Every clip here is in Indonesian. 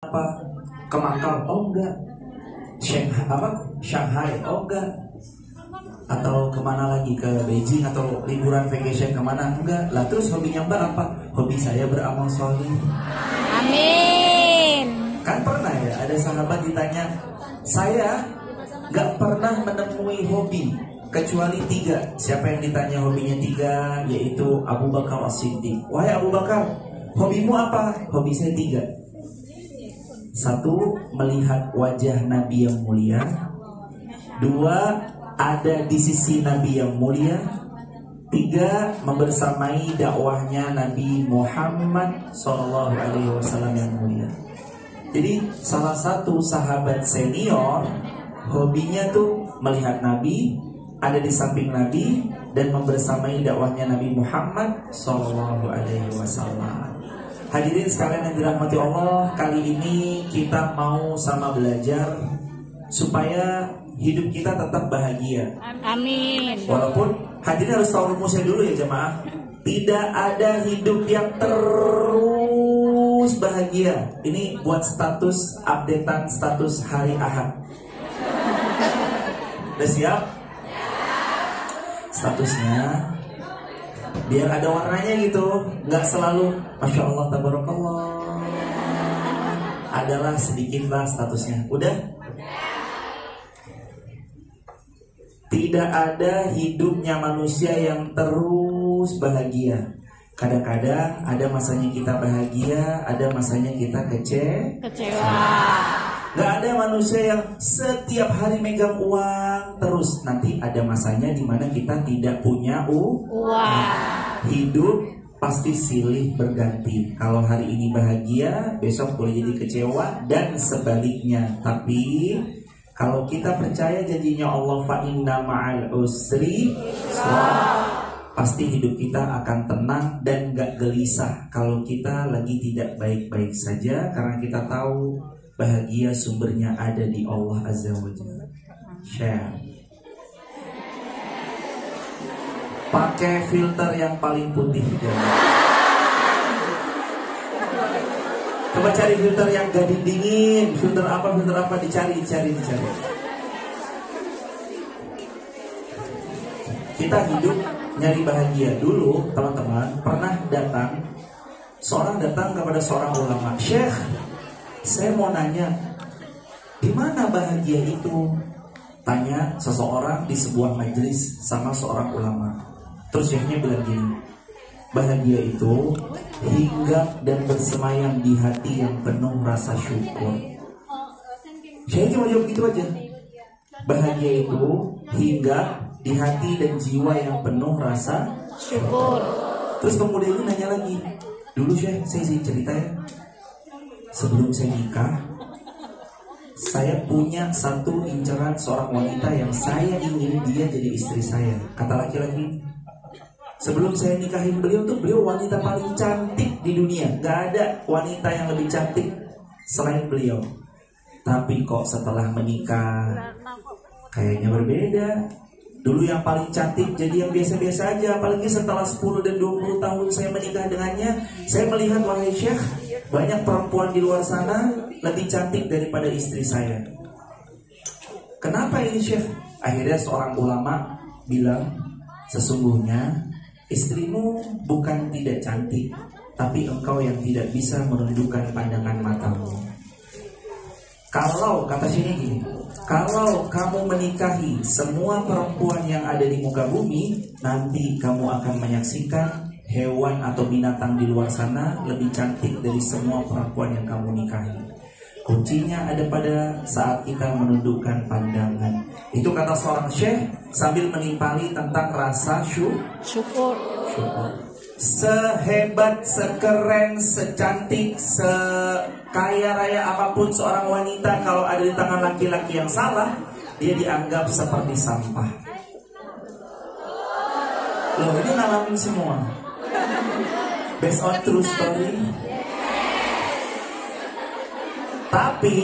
apa? Ke Makau? Oh enggak. Shanghai? Oh enggak. Atau kemana lagi, ke Beijing atau liburan vacation kemana? Enggak. Lah terus hobinya Mbak apa? Hobi saya beramal soleh. Amin. Kan pernah ya ada sahabat ditanya, saya nggak pernah menemui hobi kecuali 3. Siapa yang ditanya hobinya 3? Yaitu Abu Bakar As-Siddiq. Wahai Abu Bakar, hobimu apa? Hobi saya 3. 1, melihat wajah Nabi yang mulia. 2, ada di sisi Nabi yang mulia. 3, membersamai dakwahnya Nabi Muhammad SAW yang mulia. Jadi salah satu sahabat senior hobinya tuh melihat Nabi, ada di samping Nabi, dan membersamai dakwahnya Nabi Muhammad SAW. Hadirin sekalian yang dirahmati Allah, kali ini kita mau sama belajar supaya hidup kita tetap bahagia. Amin. Walaupun hadirin harus tahu rumusnya dulu ya jemaah. Tidak ada hidup yang terus bahagia. Ini buat status, updatean status hari Ahad. Udah siap? Statusnya biar ada warnanya gitu, nggak selalu Masya Allah, Tabarakallah. Adalah sedikitlah statusnya. Udah? Tidak ada hidupnya manusia yang terus bahagia. Kadang-kadang ada masanya kita bahagia, ada masanya kita Kecewa. Gak ada manusia yang setiap hari megang uang terus. Nanti ada masanya dimana kita tidak punya Uang. Hidup pasti silih berganti. Kalau hari ini bahagia, besok boleh jadi kecewa dan sebaliknya. Tapi kalau kita percaya janjinya Allah, fa inna ma'al usri yusra, pasti hidup kita akan tenang dan gak gelisah kalau kita lagi tidak baik-baik saja, karena kita tahu bahagia sumbernya ada di Allah Azza wa Jalla. Share. Pakai filter yang paling putih jangan. Coba cari filter yang gading dingin. Filter apa dicari. Kita hidup nyari bahagia. Dulu teman-teman pernah seorang datang kepada seorang ulama. Syekh, saya mau nanya, di mana bahagia itu? Tanya seseorang di sebuah majelis sama seorang ulama. Terus syekhnya bilang gini, bahagia itu hinggap dan bersemayam di hati yang penuh rasa syukur. Saya cuma jawab gitu aja. Bahagia itu hinggap di hati dan jiwa yang penuh rasa Syukur. Terus pemuda itu nanya lagi, dulu saya cerita ya, sebelum saya nikah, saya punya satu inceran seorang wanita yang saya ingin dia jadi istri saya. Kata laki-laki, sebelum saya nikahin beliau tuh beliau wanita paling cantik di dunia. Gak ada wanita yang lebih cantik selain beliau. Tapi kok setelah menikah kayaknya berbeda. Dulu yang paling cantik jadi yang biasa-biasa aja. Apalagi setelah 10 dan 20 tahun saya menikah dengannya, saya melihat, wahai Syekh, banyak perempuan di luar sana lebih cantik daripada istri saya. Kenapa ini Syekh? Akhirnya seorang ulama bilang, sesungguhnya istrimu bukan tidak cantik, tapi engkau yang tidak bisa menundukkan pandangan matamu. Kalau, kata sini gini, kalau kamu menikahi semua perempuan yang ada di muka bumi, nanti kamu akan menyaksikan hewan atau binatang di luar sana lebih cantik dari semua perempuan yang kamu nikahi. Kuncinya ada pada saat kita menundukkan pandangan. Itu kata seorang syekh sambil menimpali tentang rasa Syukur. Sehebat, sekeren, secantik, sekaya raya apapun seorang wanita, kalau ada di tangan laki-laki yang salah, dia dianggap seperti sampah. Loh, ini ngalamin semua. Based on true story. Tapi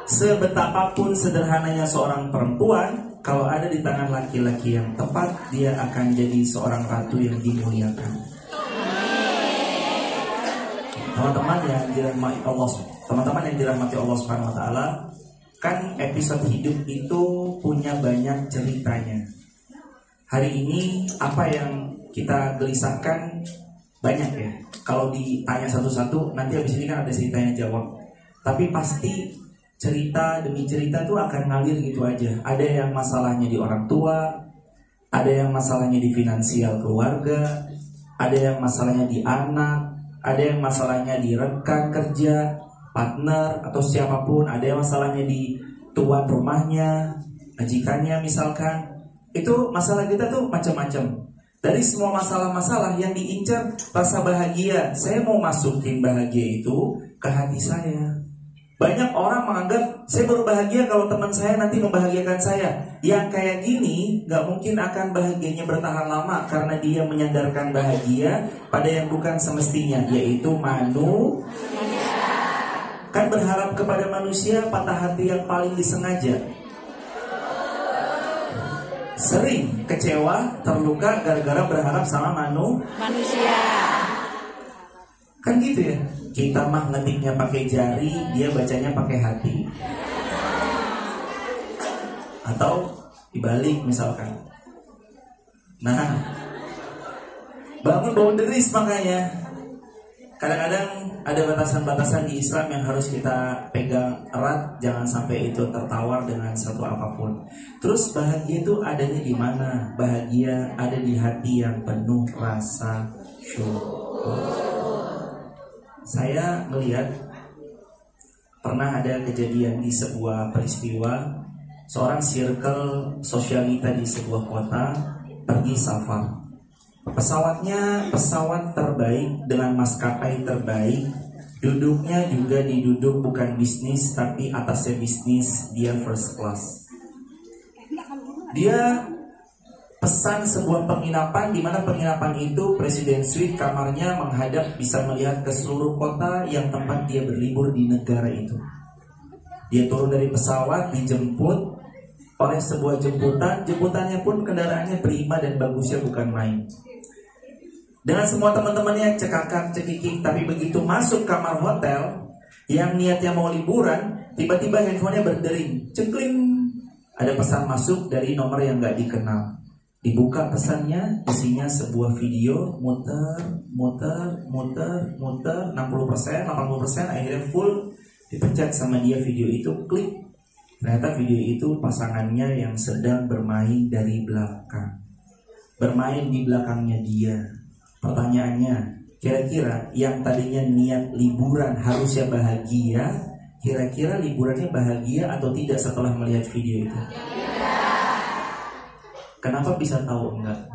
sebetapapun sederhananya seorang perempuan, kalau ada di tangan laki-laki yang tepat, dia akan jadi seorang ratu yang dimuliakan. Teman-teman yang dirahmati Allah, teman-teman yang dirahmati Allah Subhanahu wa taala, kan episode hidup itu punya banyak ceritanya. Hari ini apa yang kita gelisahkan banyak ya. Kalau ditanya satu-satu, nanti habis ini kan ada ceritanya jawab. Tapi pasti cerita demi cerita tuh akan ngalir gitu aja. Ada yang masalahnya di orang tua, ada yang masalahnya di finansial keluarga, ada yang masalahnya di anak, ada yang masalahnya di rekan kerja, partner atau siapapun, ada yang masalahnya di tuan rumahnya, majikannya misalkan. Itu masalah kita tuh macam-macam. Dari semua masalah-masalah yang diincar rasa bahagia, saya mau masukin bahagia itu ke hati saya. Banyak orang menganggap saya baru bahagia kalau teman saya nanti membahagiakan saya. Yang kayak gini gak mungkin akan bahagianya bertahan lama, karena dia menyandarkan bahagia pada yang bukan semestinya, yaitu manusia. Kan berharap kepada manusia patah hati yang paling disengaja. Sering kecewa, terluka gara-gara berharap sama manusia. Kan gitu ya. Kita mah ngetiknya pakai jari, dia bacanya pakai hati. Atau dibalik misalkan. Nah, bangun boundaries makanya. Kadang-kadang ada batasan-batasan di Islam yang harus kita pegang erat, jangan sampai itu tertawar dengan satu apapun. Terus bahagia itu adanya di mana? Bahagia ada di hati yang penuh rasa syukur. Saya melihat pernah ada kejadian di sebuah peristiwa, seorang circle sosialita di sebuah kota pergi safar. Pesawatnya pesawat terbaik dengan maskapai terbaik. Duduknya juga diduduk bukan bisnis, tapi atasnya bisnis, dia first class. Dia pesan sebuah penginapan, di mana penginapan itu Presiden Suite, kamarnya menghadap bisa melihat ke seluruh kota yang tempat dia berlibur di negara itu. Dia turun dari pesawat, dijemput oleh sebuah jemputan. Jemputannya pun kendaraannya prima dan bagusnya bukan main. Dengan semua teman-temannya cekakak cekikik. Tapi begitu masuk kamar hotel yang niatnya mau liburan, tiba-tiba handphonenya berdering, cekling. Ada pesan masuk dari nomor yang gak dikenal. Dibuka pesannya, isinya sebuah video, muter 60%, 80%, akhirnya full. Dipencet sama dia video itu, klik. Ternyata video itu pasangannya yang sedang bermain dari belakang. Bermain di belakangnya dia. Pertanyaannya, kira-kira yang tadinya niat liburan harusnya bahagia, kira-kira liburannya bahagia atau tidak setelah melihat video itu? Kenapa bisa tahu enggak?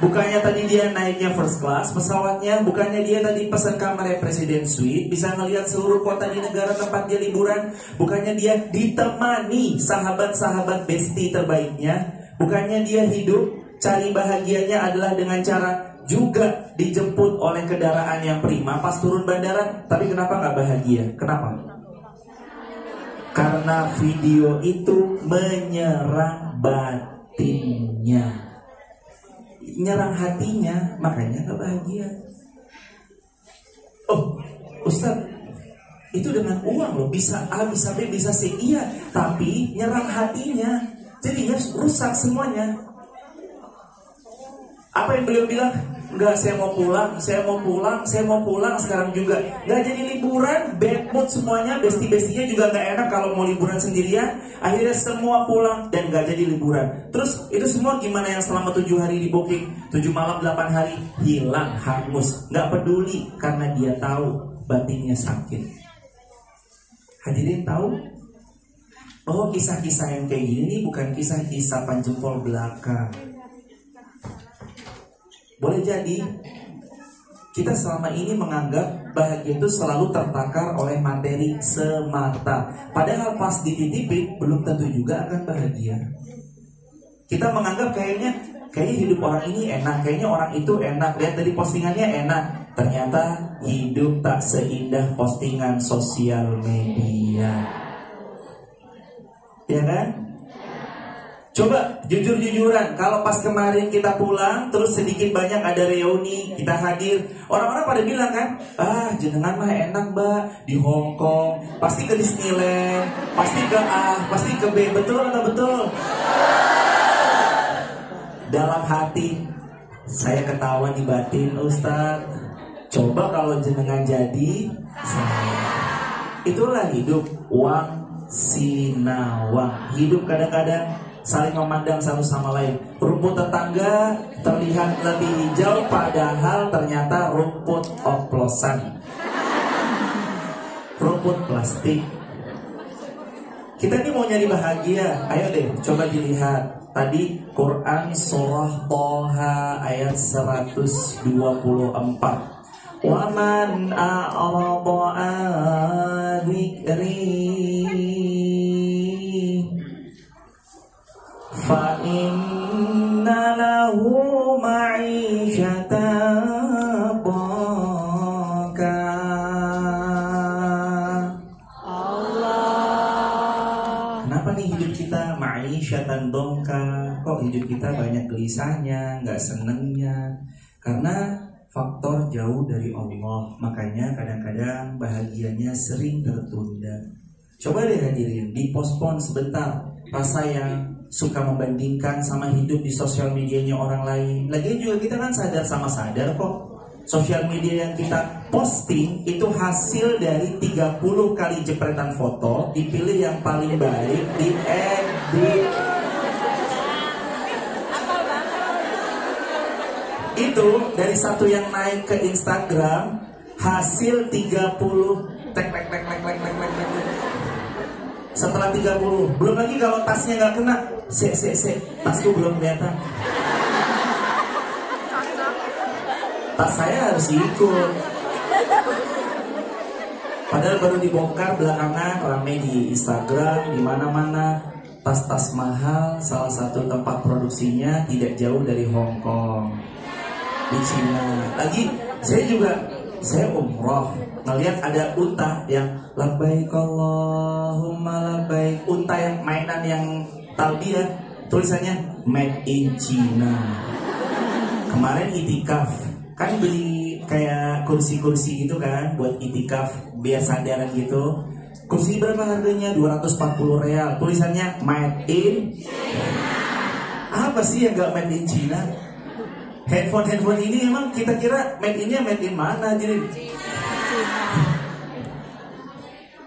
Bukannya tadi dia naiknya first class pesawatnya, bukannya dia tadi pesan kamarnya Presiden Suite, bisa ngelihat seluruh kota di negara tempat dia liburan, bukannya dia ditemani sahabat-sahabat bestie terbaiknya, bukannya dia hidup cari bahagianya adalah dengan cara juga dijemput oleh kendaraan yang prima pas turun bandara, tapi kenapa nggak bahagia? Kenapa? Karena video itu menyerang batinnya, nyerang hatinya, makanya nggak bahagia. Oh, Ustaz, itu dengan uang loh, bisa A, bisa B, bisa C, iya, tapi nyerang hatinya, jadinya rusak semuanya. Apa yang beliau bilang? Enggak, saya mau pulang sekarang juga. Enggak jadi liburan, bad mood semuanya, bestie-bestinya juga enggak enak kalau mau liburan sendirian. Akhirnya semua pulang dan enggak jadi liburan. Terus itu semua gimana yang selama 7 hari di booking, 7 malam 8 hari hilang, hangus. Enggak peduli karena dia tahu batinnya sakit. Hadirin tahu bahwa kisah-kisah yang kayak gini bukan kisah-kisah panjempol belaka. Boleh jadi kita selama ini menganggap bahagia itu selalu tertakar oleh materi semata. Padahal pas dititipin belum tentu juga akan bahagia. Kita menganggap kayaknya hidup orang ini enak, kayaknya orang itu enak, lihat dari postingannya enak. Ternyata hidup tak seindah postingan sosial media. Ya kan? Coba jujur-jujuran, kalau pas kemarin kita pulang, terus sedikit banyak ada reuni, kita hadir, orang-orang pada bilang kan, jenengan mah enak mbak, di Hong Kong, pasti ke Disneyland, pasti ke A, pasti ke B, betul atau betul? Dalam hati, saya ketawa di batin, Ustadz, coba kalau jenengan jadi, itulah hidup, wang sinawang. Hidup kadang-kadang saling memandang satu sama lain. Rumput tetangga terlihat lebih hijau, padahal ternyata rumput oplosan, rumput plastik. Kita ini mau nyari bahagia. Ayo deh, coba dilihat. Tadi Quran surah Toha ayat 124. Waman a'rada an dzikri fa inna lahu ma'isyatan dhanka. Allah. Kenapa nih hidup kita ma'isyatan dhanka? Kok hidup kita banyak gelisahnya, nggak senengnya? Karena faktor jauh dari Allah. Makanya kadang-kadang bahagianya sering tertunda. Coba deh hadirin, dipospon sebentar rasa yang suka membandingkan sama hidup di sosial medianya orang lain. Lagian juga kita kan sadar sama sadar kok, sosial media yang kita posting itu hasil dari 30 kali jepretan foto, dipilih yang paling baik, diedit. Itu dari satu yang naik ke Instagram, hasil 30 tek. Setelah 30, belum lagi kalau tasnya nggak kena, tasku belum kelihatan. Tas saya harus ikut. Padahal baru dibongkar belakangan, rame di Instagram, di mana-mana. Tas-tas mahal, salah satu tempat produksinya tidak jauh dari Hong Kong, di Cina. Lagi saya umroh, ngelihat ada unta yang labbaik Allahumma labbaik, unta yang mainan yang talbiyah, tulisannya made in China. Kemarin itikaf, kan beli kayak kursi-kursi gitu kan, buat itikaf biasa sandaran gitu. Kursi berapa harganya? 240 real, tulisannya made in China. Apa sih yang gak made in China? Handphone ini emang kita kira made in-nya made in mana jadi?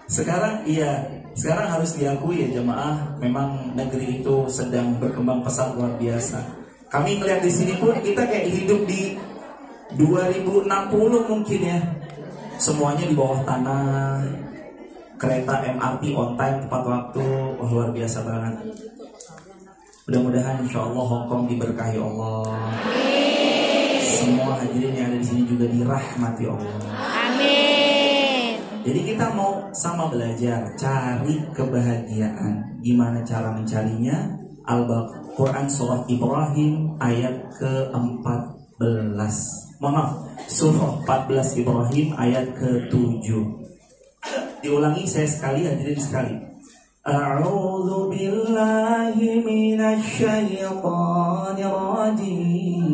Sekarang harus diakui ya jemaah, memang negeri itu sedang berkembang pesat luar biasa. Kami melihat di sini pun kita kayak hidup di 2060 mungkin ya. Semuanya di bawah tanah, kereta MRT on time tepat waktu, luar biasa banget. Mudah-mudahan insya Allah Hong Kong diberkahi Allah. Semua hadirin yang ada di sini juga dirahmati Allah. Amin. Jadi kita mau sama belajar cari kebahagiaan. Gimana cara mencarinya? Al-Quran surah Ibrahim ayat ke-14. Mohon maaf, surah 14 Ibrahim ayat ke-7. Diulangi saya sekali, hadirin sekali. A'udzu billahi minasy syaithanir rajim.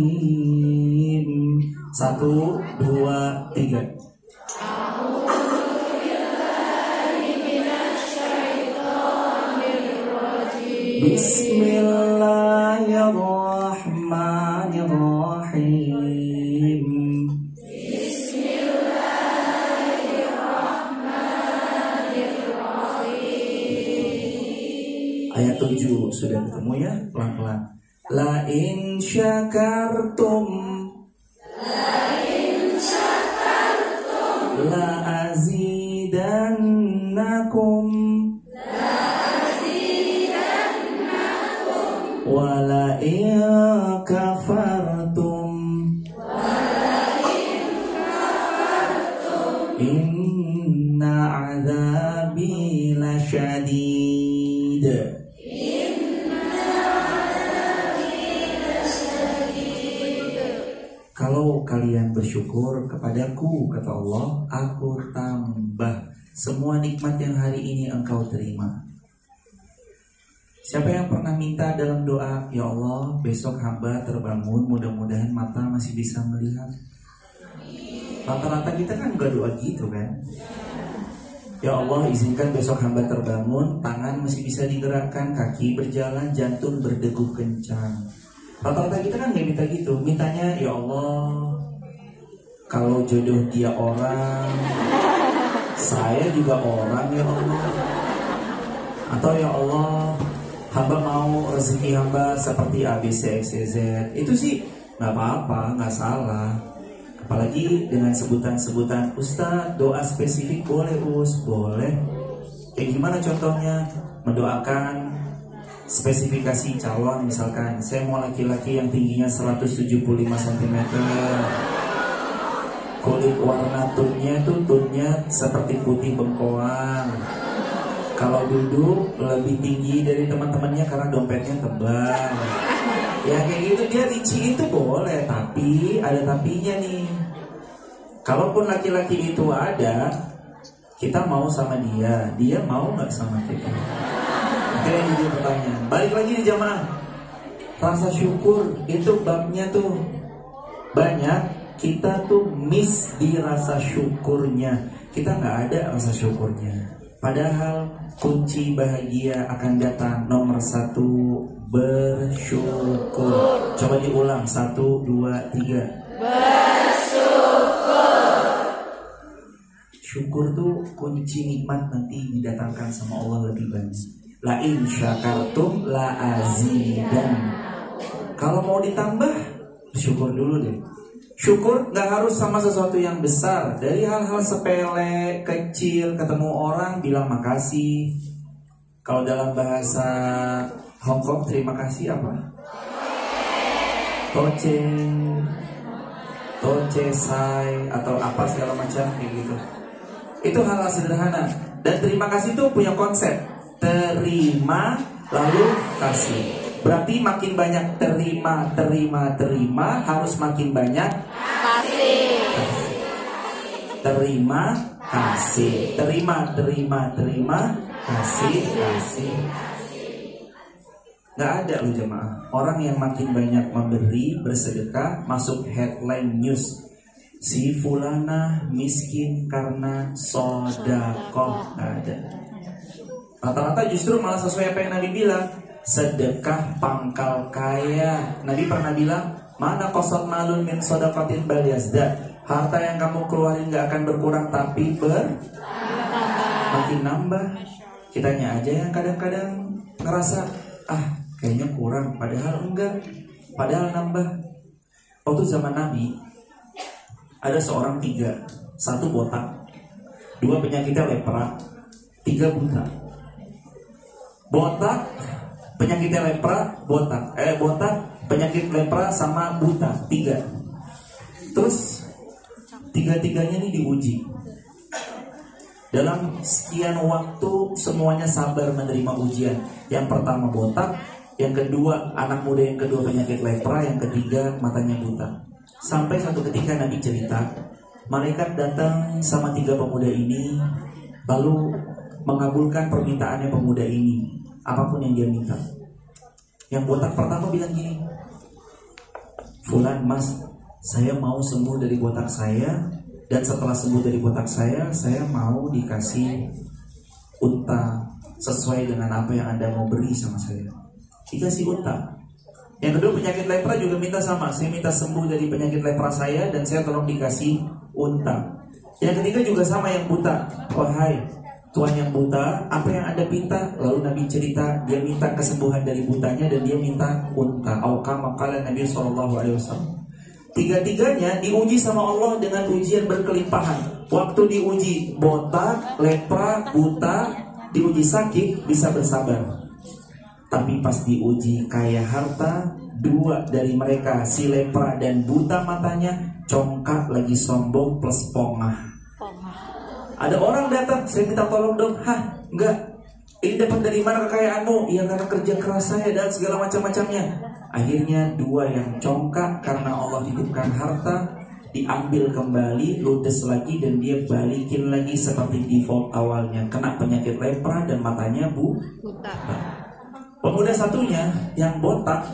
1, 2, 3. Bismillahirrahmanirrahim. Ayat 7 sudah ketemu ya, pelan-pelan. La in syakartum la azidannakum wa la in kafartum inna azabi lasyadid. Kalau kalian bersyukur kepadaku, kata Allah, aku tambah semua nikmat yang hari ini engkau terima. Siapa yang pernah minta dalam doa, ya Allah besok hamba terbangun, mudah-mudahan mata masih bisa melihat? Rata-rata kita kan gak doa gitu kan. Ya Allah izinkan besok hamba terbangun, tangan masih bisa digerakkan, kaki berjalan, jantung berdegup kencang. Rata-rata kita kan gak minta gitu. Mintanya ya Allah, kalau jodoh dia orang, saya juga orang ya Allah. Atau ya Allah, hamba mau rezeki hamba seperti ABCXYZ. Itu sih gak apa-apa, gak salah. Apalagi dengan sebutan-sebutan Ustaz, doa spesifik boleh boleh. Kayak gimana contohnya? Mendoakan spesifikasi calon, misalkan saya mau laki-laki yang tingginya 175 cm, kulit warna tunnya seperti putih bengkoang, kalau duduk lebih tinggi dari teman-temannya karena dompetnya tebal. Ya kayak gitu, dia rinci itu boleh, tapi ada tapinya nih. Kalaupun laki-laki itu ada, kita mau sama dia, dia mau nggak sama kita? Itu yang jadi pertanyaan. Balik lagi di jamaah, rasa syukur itu babnya tuh banyak. Kita tuh miss di rasa syukurnya. Kita nggak ada rasa syukurnya. Padahal kunci bahagia akan datang nomor 1, bersyukur. Coba diulang, 1, 2, 3. Bersyukur. Syukur tuh kunci nikmat nanti didatangkan sama Allah lebih banyak. La in syakartum la azidan. Kalau mau ditambah, syukur dulu deh. Syukur gak harus sama sesuatu yang besar. Dari hal-hal sepele, kecil, ketemu orang bilang makasih. Kalau dalam bahasa Hongkong terima kasih apa? Toce sai atau apa segala macam kayak gitu. Itu hal-hal sederhana. Dan terima kasih itu punya konsep terima lalu kasih. Berarti makin banyak terima harus makin banyak kasih. Terima kasih. Terima kasih. Gak ada loh jemaah orang yang makin banyak memberi, bersedekah, masuk headline news, si fulana miskin karena sodakoh. Gak ada. Rata-rata justru malah sesuai apa yang Nabi bilang, sedekah pangkal kaya. Nabi pernah bilang, mana qasad malun min shadaqatin bal yazdad. Harta yang kamu keluarin gak akan berkurang tapi makin nambah. Kitanya aja yang kadang-kadang ngerasa kayaknya kurang, padahal enggak, padahal nambah. Waktu zaman Nabi ada seorang 3, 1 botak, 2 penyakitnya lepra, 3 buta. Botak penyakitnya lepra, botak penyakit lepra sama buta, 3. Terus 3-tiganya ini diuji. Dalam sekian waktu semuanya sabar menerima ujian. Yang pertama botak, yang kedua anak muda, yang kedua penyakit lepra, yang ketiga matanya buta. Sampai satu ketika Nabi cerita, malaikat datang sama 3 pemuda ini, lalu mengabulkan permintaannya pemuda ini, apapun yang dia minta. Yang botak pertama bilang gini, Fulan mas, saya mau sembuh dari botak saya, dan setelah sembuh dari botak saya mau dikasih unta sesuai dengan apa yang Anda mau beri sama saya. Dikasih unta. Yang kedua penyakit lepra juga minta sama, saya minta sembuh dari penyakit lepra saya dan saya tolong dikasih unta. Yang ketiga juga sama yang buta. Wahai tuan yang buta, apa yang Anda minta? Lalu Nabi cerita, dia minta kesembuhan dari butanya dan dia minta unta. Kama qala Nabi SAW. 3-tiganya diuji sama Allah dengan ujian berkelimpahan. Waktu diuji botak, lepra, buta, diuji sakit bisa bersabar. Tapi pas diuji kaya harta, 2 dari mereka, si lepra dan buta matanya, congkak lagi sombong plus pongah. Ada orang datang, saya minta tolong dong. Enggak. Ini dapat dari mana kekayaanmu? Ya karena kerja keras saya dan segala macam-macamnya. Akhirnya 2 yang congkak karena Allah titipkan harta, diambil kembali, ludes lagi dan dia balikin lagi seperti default awalnya. Kena penyakit lepra dan matanya buta. Pemuda satunya yang botak,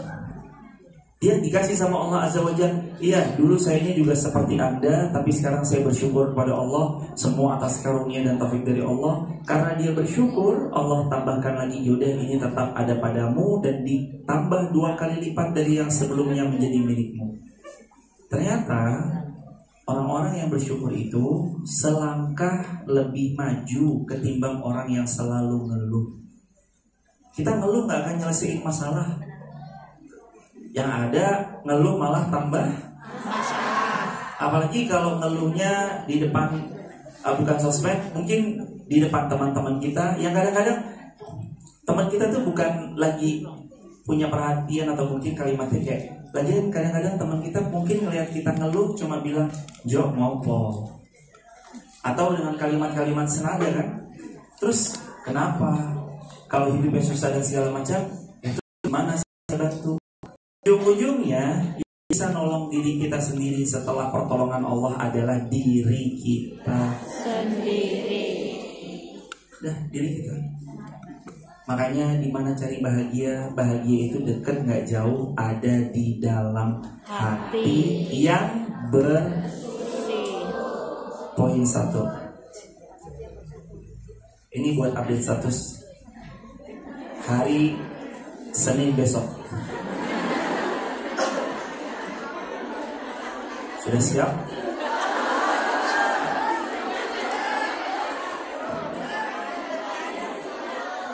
dia dikasih sama Allah Azza wa Jalla, iya dulu sayanya juga seperti Anda, tapi sekarang saya bersyukur kepada Allah, semua atas karunia dan taufik dari Allah. Karena dia bersyukur, Allah tambahkan lagi, yaudah ini tetap ada padamu dan ditambah 2 kali lipat dari yang sebelumnya menjadi milikmu. Ternyata orang-orang yang bersyukur itu selangkah lebih maju ketimbang orang yang selalu ngeluh. Kita ngeluh gak akan nyelesain masalah. Yang ada ngeluh malah tambah masalah. Apalagi kalau ngeluhnya di depan bukan sosmed, mungkin di depan teman-teman kita yang kadang-kadang teman kita tuh bukan lagi punya perhatian atau mungkin kalimatnya kayak, lagian kadang-kadang teman kita mungkin ngelihat kita ngeluh cuma bilang Jo mau po, atau dengan kalimat-kalimat senada kan. Terus kenapa kalau hidupnya susah dan segala macam, itu gimana saya bantu? Ujung-ujungnya bisa nolong diri kita sendiri setelah pertolongan Allah adalah diri kita sendiri. Dah, diri kita. Makanya di mana cari bahagia? Bahagia itu dekat nggak jauh, ada di dalam hati yang bersih. Poin 1. Ini buat update status hari Senin besok. Sudah siap?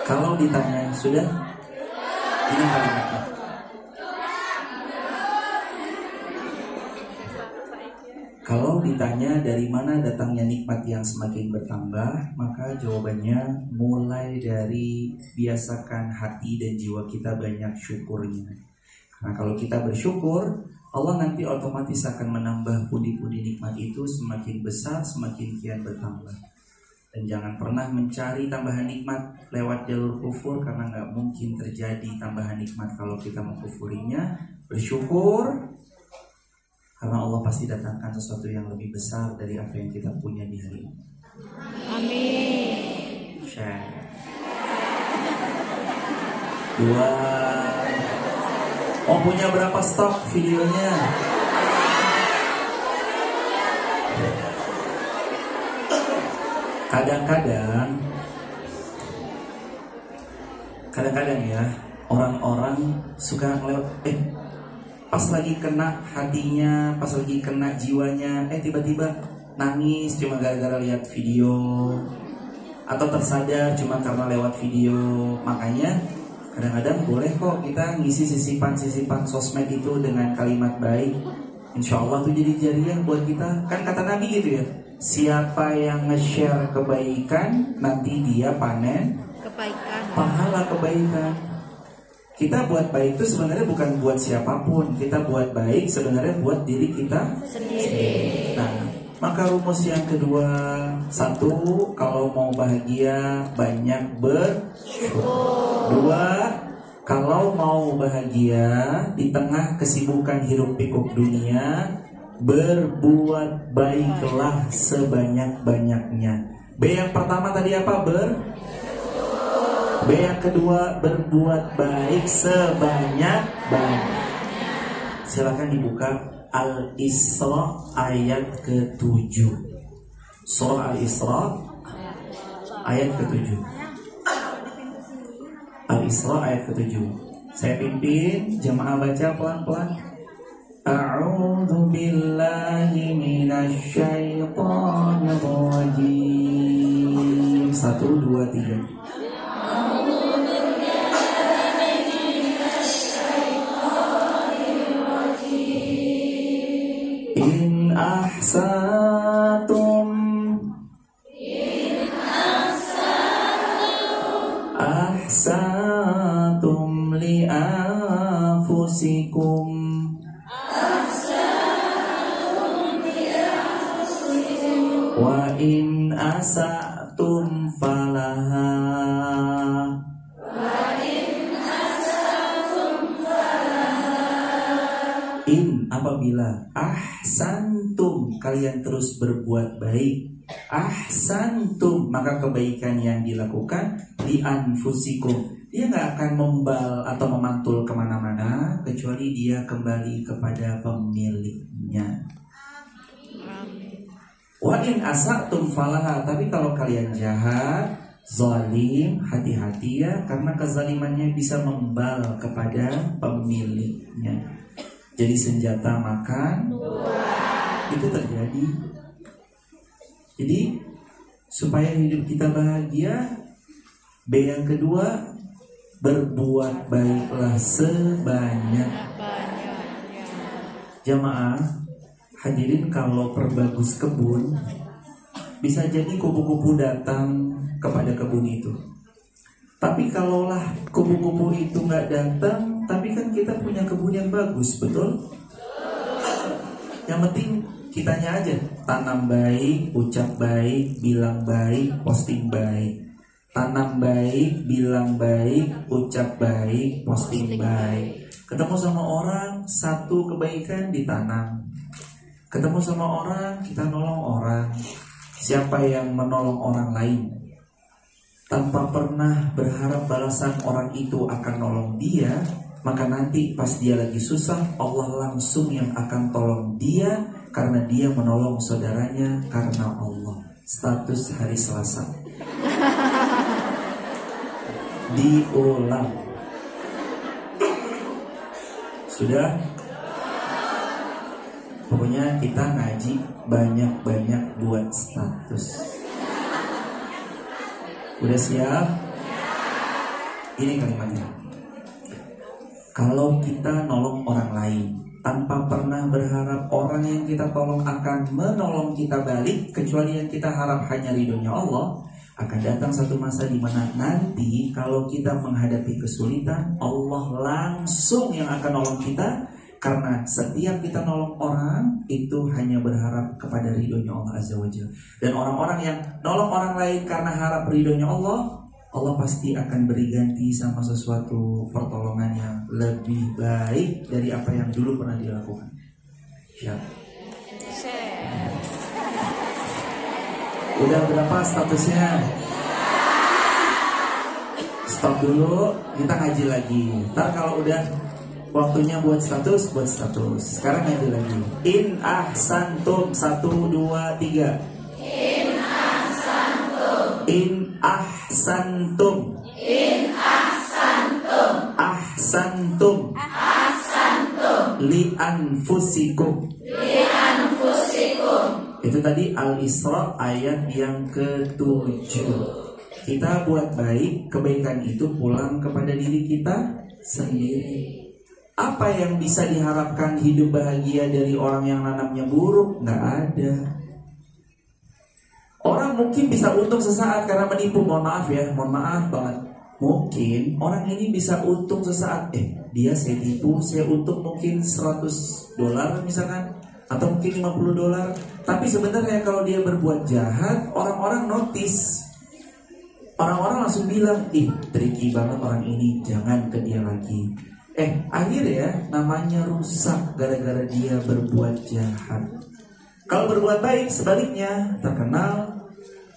Kalau ditanya sudah, ini kalimatnya. Kalau ditanya dari mana datangnya nikmat yang semakin bertambah, maka jawabannya mulai dari biasakan hati dan jiwa kita banyak syukurnya. Karena kalau kita bersyukur, Allah nanti otomatis akan menambah pundi-pundi nikmat itu semakin besar, semakin kian bertambah. Dan jangan pernah mencari tambahan nikmat lewat jalur kufur, karena nggak mungkin terjadi tambahan nikmat kalau kita mengkufurinya. Bersyukur, karena Allah pasti datangkan sesuatu yang lebih besar dari apa yang kita punya di hari ini. Amin. Share. 2. Oh, punya berapa stok videonya? Kadang-kadang ya orang-orang suka ngelewat, pas lagi kena hatinya, pas lagi kena jiwanya, tiba-tiba nangis cuma gara-gara lihat video, atau tersadar cuma karena lewat video. Makanya kadang-kadang boleh kok kita ngisi sisipan-sisipan sosmed itu dengan kalimat baik. Insya Allah tuh jadi jariah buat kita. Kan kata Nabi gitu ya, siapa yang nge-share kebaikan, nanti dia panen Kebaikan. pahala kebaikan. Kita buat baik itu sebenarnya bukan buat siapapun. Kita buat baik sebenarnya buat diri kita sendiri. Nah, maka rumus yang kedua, 1, kalau mau bahagia banyak bersyukur. 2, kalau mau bahagia di tengah kesibukan hiruk pikuk dunia, berbuat baiklah sebanyak-banyaknya. B yang pertama tadi apa? B yang kedua, berbuat baik sebanyak-banyaknya. Silakan dibuka Al-Isra ayat ke-7. Surah Al-Isra ayat ke-7. Al-Isra ayat ke-7. Saya pimpin, jemaah baca pelan-pelan. A'udzu billahi minasy syaithanir rajim. 1, 2, 3. In ahsatum ahsatum li anfusikum wa in asatum falaha. In apabila ahsantum kalian terus berbuat baik, ahsantum, maka kebaikan yang dilakukan li anfusikum, dia nggak akan membal atau memantul kemana-mana kecuali dia kembali kepada pemiliknya. Wa in asatum falaha, tapi kalau kalian jahat, zalim, hati-hati ya, karena kezalimannya bisa membal kepada pemiliknya. Jadi senjata makan itu terjadi. Jadi supaya hidup kita bahagia, B yang kedua, berbuat baiklah sebanyak. Jamaah hadirin, kalau perbagus kebun, bisa jadi kupu-kupu datang kepada kebun itu. Tapi kalaulah kupu-kupu itu nggak datang, tapi kan kita punya kebun yang bagus, betul? Yang penting kitanya aja, tanam baik, ucap baik, bilang baik, posting baik. Tanam baik, bilang baik, ucap baik, posting baik. Ketemu sama orang, satu kebaikan ditanam. Ketemu sama orang, kita nolong orang. Siapa yang menolong orang lain tanpa pernah berharap balasan orang itu akan nolong dia, maka nanti pas dia lagi susah, Allah langsung yang akan tolong dia, karena dia menolong saudaranya karena Allah. Status hari Selasa. Diulang. Sudah? Pokoknya kita ngaji banyak-banyak buat status. Udah siap? Ini kalimatnya. Kalau kita nolong orang lain tanpa pernah berharap orang yang kita tolong akan menolong kita balik, kecuali yang kita harap hanya ridhonya Allah, akan datang satu masa di mana nanti kalau kita menghadapi kesulitan, Allah langsung yang akan nolong kita. Karena setiap kita nolong orang itu hanya berharap kepada ridhonya Allah Azza wa Jalla. Dan orang-orang yang nolong orang lain karena harap ridhonya Allah, Allah pasti akan beri ganti sama sesuatu pertolongan yang lebih baik dari apa yang dulu pernah dilakukan. Ya. Udah berapa statusnya? Stop dulu, kita ngaji lagi. Ntar kalau udah waktunya buat status, buat status. Sekarang ngaji lagi. In ahsantum, 1, 2, 3. In ahsantum. In ahsantum. In ahsantum. Ahsantum. Ahsantum. Li anfusikum. Li anfusikum. Itu tadi Al-Isra ayat yang ke-7. Kita buat baik, kebaikan itu pulang kepada diri kita sendiri. Apa yang bisa diharapkan hidup bahagia dari orang yang nanamnya buruk? Nggak ada. Orang mungkin bisa untung sesaat karena menipu. Mohon maaf ya, mohon maaf banget. Mungkin orang ini bisa untung sesaat. Dia saya tipu, saya untung mungkin $100 misalkan, atau mungkin $50. Tapi sebenarnya kalau dia berbuat jahat, orang-orang notice. Orang-orang langsung bilang, tricky banget orang ini, jangan ke dia lagi. Akhirnya namanya rusak gara-gara dia berbuat jahat. Kalau berbuat baik sebaliknya, terkenal,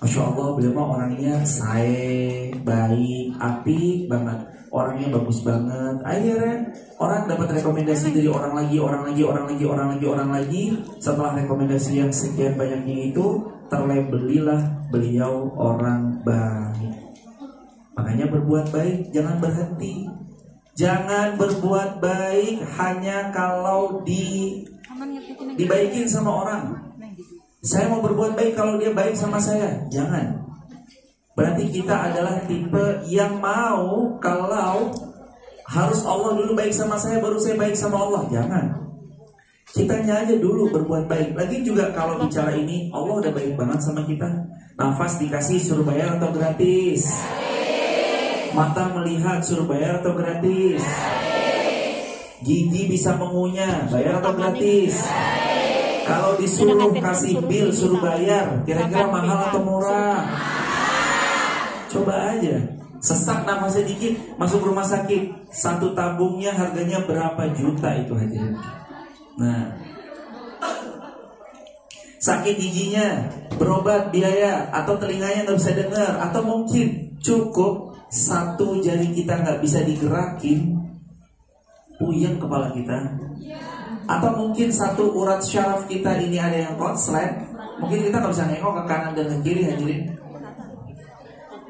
Masya Allah beliau mah orangnya sae, baik, apik banget, orangnya bagus banget. Akhirnya orang dapat rekomendasi dari orang lagi. Setelah rekomendasi yang sekian banyaknya itu, terlabelilah beliau orang baik. Makanya berbuat baik jangan berhenti. Jangan berbuat baik hanya kalau dibaikin sama orang. Saya mau berbuat baik kalau dia baik sama saya. Jangan. Berarti kita adalah tipe yang mau kalau harus Allah dulu baik sama saya baru saya baik sama Allah. Jangan. Kitanya aja dulu berbuat baik. Lagi juga kalau bicara ini, Allah udah baik banget sama kita. Nafas dikasih suruh bayar atau gratis? Mata melihat suruh bayar atau gratis? Gigi bisa mengunyah, bayar atau gratis? Kalau disuruh kasih bill suruh bayar, kira-kira mahal atau murah? Coba aja. Sesak nafasnya dikit, masuk rumah sakit, satu tabungnya harganya berapa juta itu hadirin. Nah, sakit giginya, berobat biaya, atau telinganya nggak bisa dengar, atau mungkin cukup satu jari kita nggak bisa digerakin, puyeng kepala kita, atau mungkin satu urat syaraf kita ini ada yang konslet, mungkin kita nggak bisa nengok ke kanan dan ke kiri, hadirin.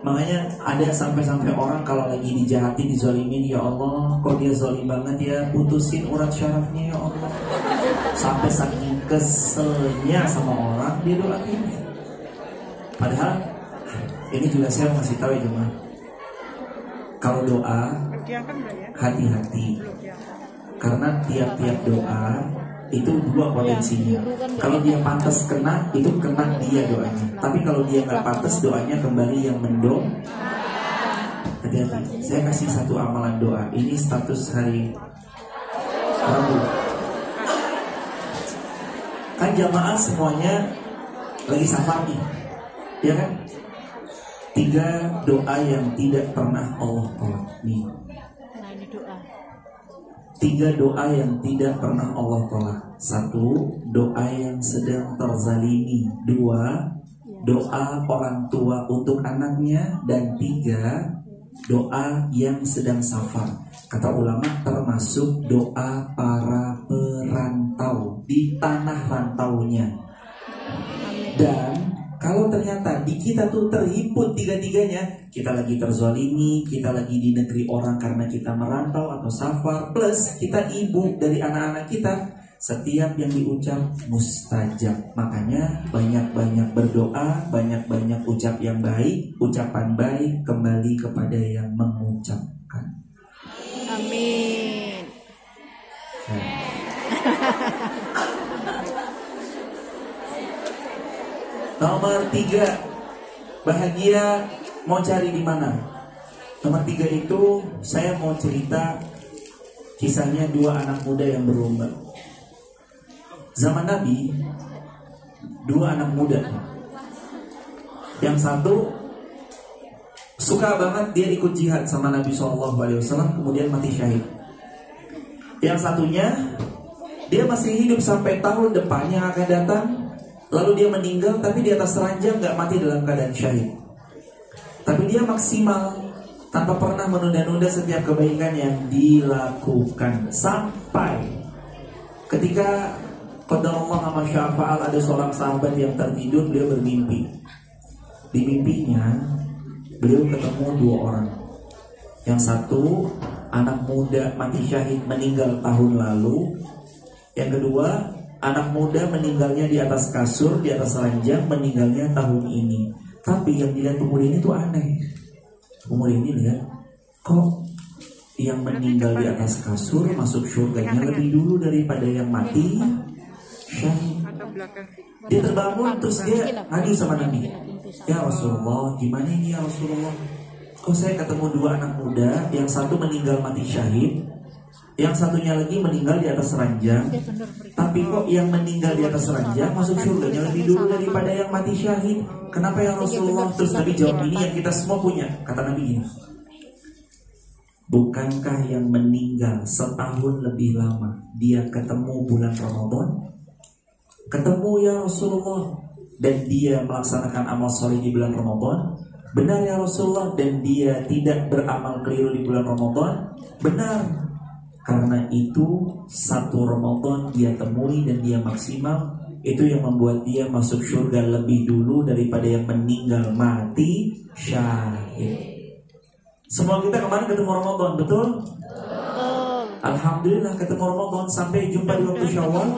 Makanya ada sampai-sampai orang kalau lagi dijahati, dizolimin, ya Allah, kok dia zolim banget ya, putusin urat syarafnya ya Allah. Sampai saking keselnya sama orang, dia doain. Padahal ini juga saya mau kasih tahu ya jemaah, kalau doa hati-hati, karena tiap-tiap doa itu dua potensinya. Kalau dia pantas kena, itu kena dia doanya. Tapi kalau dia nggak pantas, doanya kembali yang mendong. Hati-hati. Saya kasih satu amalan doa. Ini status hari Rabu. Kan jamaah semuanya lagi safar nih, ya kan? 3 doa yang tidak pernah Allah tolak nih. 3 doa yang tidak pernah Allah tolak. 1, doa yang sedang terzalimi. 2, doa orang tua untuk anaknya. Dan 3, doa yang sedang safar. Kata ulama termasuk doa para perantau di tanah rantaunya. Dan kalau ternyata di kita tuh terhimpun 3-tiganya, kita lagi terzalimi, kita lagi di negeri orang karena kita merantau atau safar, plus kita ibu dari anak-anak kita, setiap yang diucap mustajab. Makanya banyak-banyak berdoa, banyak-banyak ucap yang baik, ucapan baik kembali kepada yang mengucapkan. Amin. Nomor 3, bahagia mau cari di mana? Nomor 3 itu saya mau cerita kisahnya 2 anak muda yang berlomba. Zaman Nabi, 2 anak muda. Yang satu suka banget, dia ikut jihad sama Nabi SAW, kemudian mati syahid. Yang satunya dia masih hidup sampai tahun depan yang akan datang, lalu dia meninggal tapi di atas ranjang, gak mati dalam keadaan syahid. Tapi dia maksimal, tanpa pernah menunda-nunda setiap kebaikan yang dilakukan. Sampai ketika qadarullah ma syaa fa'al, ada seorang sahabat yang tertidur, beliau bermimpi. Di mimpinya beliau ketemu 2 orang. Yang satu anak muda mati syahid, meninggal tahun lalu. Yang kedua anak muda meninggalnya di atas kasur, di atas ranjang, meninggalnya tahun ini. Tapi yang dilihat pemuda ini tuh aneh. Pemuda ini lihat, kok yang meninggal di atas kasur masuk surganya lebih dulu daripada yang mati syahid. Dia terbangun, terus dia ngadu sama Nabi, ya Rasulullah, gimana ini ya Rasulullah, kok saya ketemu 2 anak muda, yang satu meninggal mati syahid, yang satunya lagi meninggal di atas ranjang, tapi kok yang meninggal di atas ranjang masuk surganya lebih dulu daripada yang mati syahid. Kenapa ya Rasulullah? Terus Nabi jawab ini yang kita semua punya. Kata Nabi gini, bukankah yang meninggal setahun lebih lama dia ketemu bulan Ramadan? Ketemu ya Rasulullah, dan dia melaksanakan amal soleh di bulan Ramadan. Benar ya Rasulullah, dan dia tidak beramal keliru di bulan Ramadan. Benar. Karena itu 1 Ramadan dia temui dan dia maksimal, itu yang membuat dia masuk surga lebih dulu daripada yang meninggal mati syahid. Semua kita kemarin ketemu Ramadan, betul? Alhamdulillah ketemu Ramadan, sampai jumpa di waktu Syawal.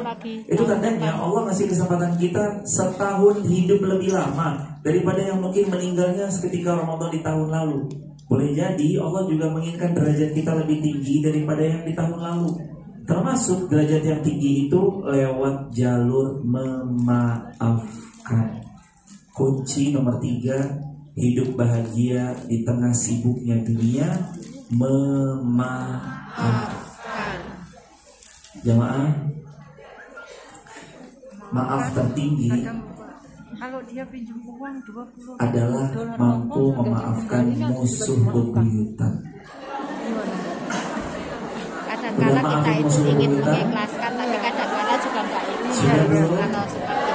Itu tandanya Allah ngasih kesempatan kita setahun hidup lebih lama daripada yang mungkin meninggalnya seketika Ramadan di tahun lalu. Boleh jadi Allah juga menginginkan derajat kita lebih tinggi daripada yang di tahun lalu. Termasuk derajat yang tinggi itu lewat jalur memaafkan. Kunci nomor 3 hidup bahagia di tengah sibuknya dunia, memaafkan. Jamaah, maaf tertinggi kalau dia pinjam uang 20 adalah mampu memaafkan musuh bebuyutan. Kadang-kadang kita itu ingin mengikhlaskan, tapi kadang-kadang juga nggak ingin. Kalau seperti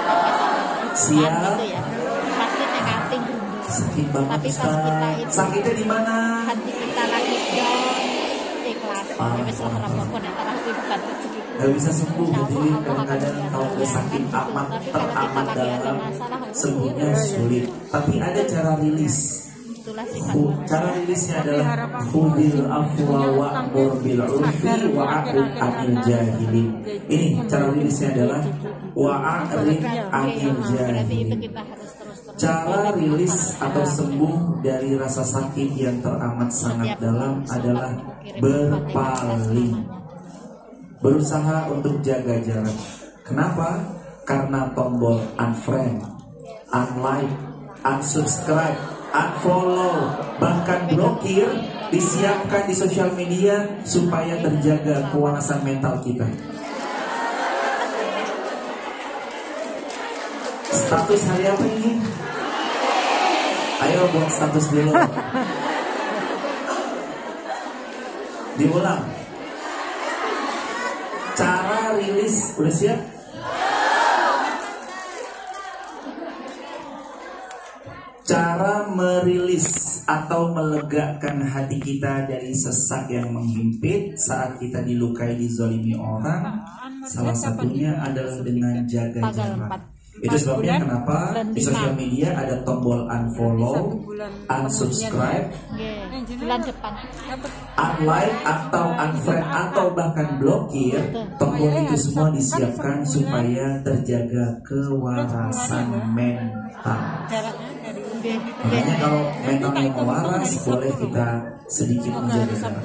Siap. gitu ya. Pasti negatif. Sakit banget Tapi pas Ustaz. kita itu Sakitnya di mana? hati kita lagi down, ikhlas. Parah, Ya wis lah parah. apa-apa nek ora bukan rezeki. Gak bisa sembuh Insya jadi Allah Allah akan kadang-kadang kalau udah membiarkan sakit gitu. amat Tapi kalau kita teramat lagi ada dalam masalah, sembuhnya sulit. Tapi ada cara rilis. itulah sifat manusia. Cara rilisnya adalah khudil afwa wa'mur bil urfi wa'rid anil jahilin. Ini cara rilisnya adalah wa'rid anil Berarti itu jahilin. kita harus terus Cara rilis atau sembuh dari rasa sakit yang teramat sangat dalam adalah berpaling. Berusaha untuk jaga jarak. Kenapa? Karena tombol unfriend, unlike, unsubscribe, unfollow, bahkan blokir disiapkan di sosial media supaya terjaga kewarasan mental kita. Status hari apa ini? Ayo buat status dulu. Diulang. Cara rilis, udah siap? Cara merilis atau melegakan hati kita dari sesak yang menghimpit saat kita dilukai, dizolimi orang, salah satunya adalah dengan jaga jarak. Itu sebabnya kenapa di sosial media ada tombol unfollow, unsubscribe, bulan depan. unlike atau unfriend atau bahkan blokir. Tombol itu semua disiapkan supaya terjaga kewarasan mental. Makanya kalau mentalnya mau waras, boleh kita sedikit menjaga jarak.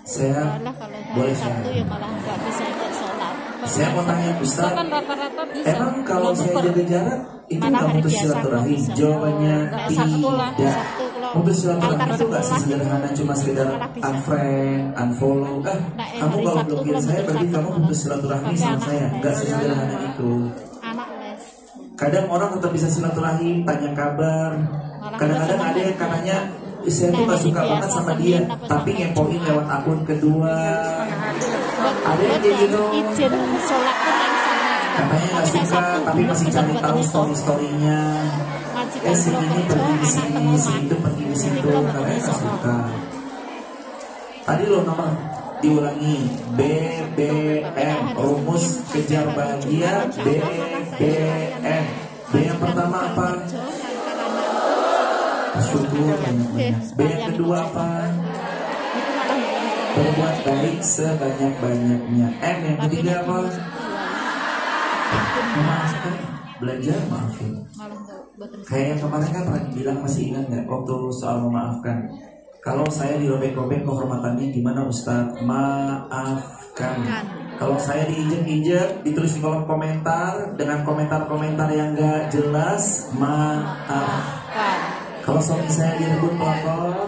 Saya boleh saya. Sabtu ya malah nggak bisa ikut sholat. Saya mau tanya Ustaz, Kan rata-rata bisa. emang kalau saya jaga jarak itu Mana nggak hari putus biasa silaturahmi? nggak bisa. Jawabannya Sabtu lah, tidak. Sabtu kalau Putus silaturahmi antar itu nggak sekolah sesederhana cuma sekedar malah bisa. unfriend, unfollow. Nah, Kamu hari kalau Sabtu blokir belum saya tentu berarti Sabtu kamu malah. putus silaturahmi Tapi sama anak saya. Nggak les. sesederhana itu. Anak les. Kadang orang tetap bisa silaturahmi, tanya kabar. Kadang-kadang ada yang katanya saya tuh nggak suka banget sama dia, tapi ngepoin lewat akun kedua. Ada yang kayak gitu. Izin sholat pun yang sama. Katanya nggak suka, tapi masih cari tahu story-storynya. Si ini pergi di sini, si itu pergi di situ, katanya nggak suka. Tadi lo nomor diulangi, BBM, rumus kejar bahagia, BBM. B yang pertama apa? Syukur banyak-banyak. B yang kedua apa? Berbuat baik sebanyak-banyaknya. M yang ketiga apa? Memaafkan. Belajar maafin. Kayak yang kemarin kan pernah bilang, masih ingat nggak waktu soal memaafkan? Kalau saya dirobek-robek kehormatannya gimana Ustadz? Maafkan. Kalau saya diinjek-injek, ditulis di kolom komentar dengan komentar-komentar yang nggak jelas, maafkan. Kalau suami saya direbut pelakor,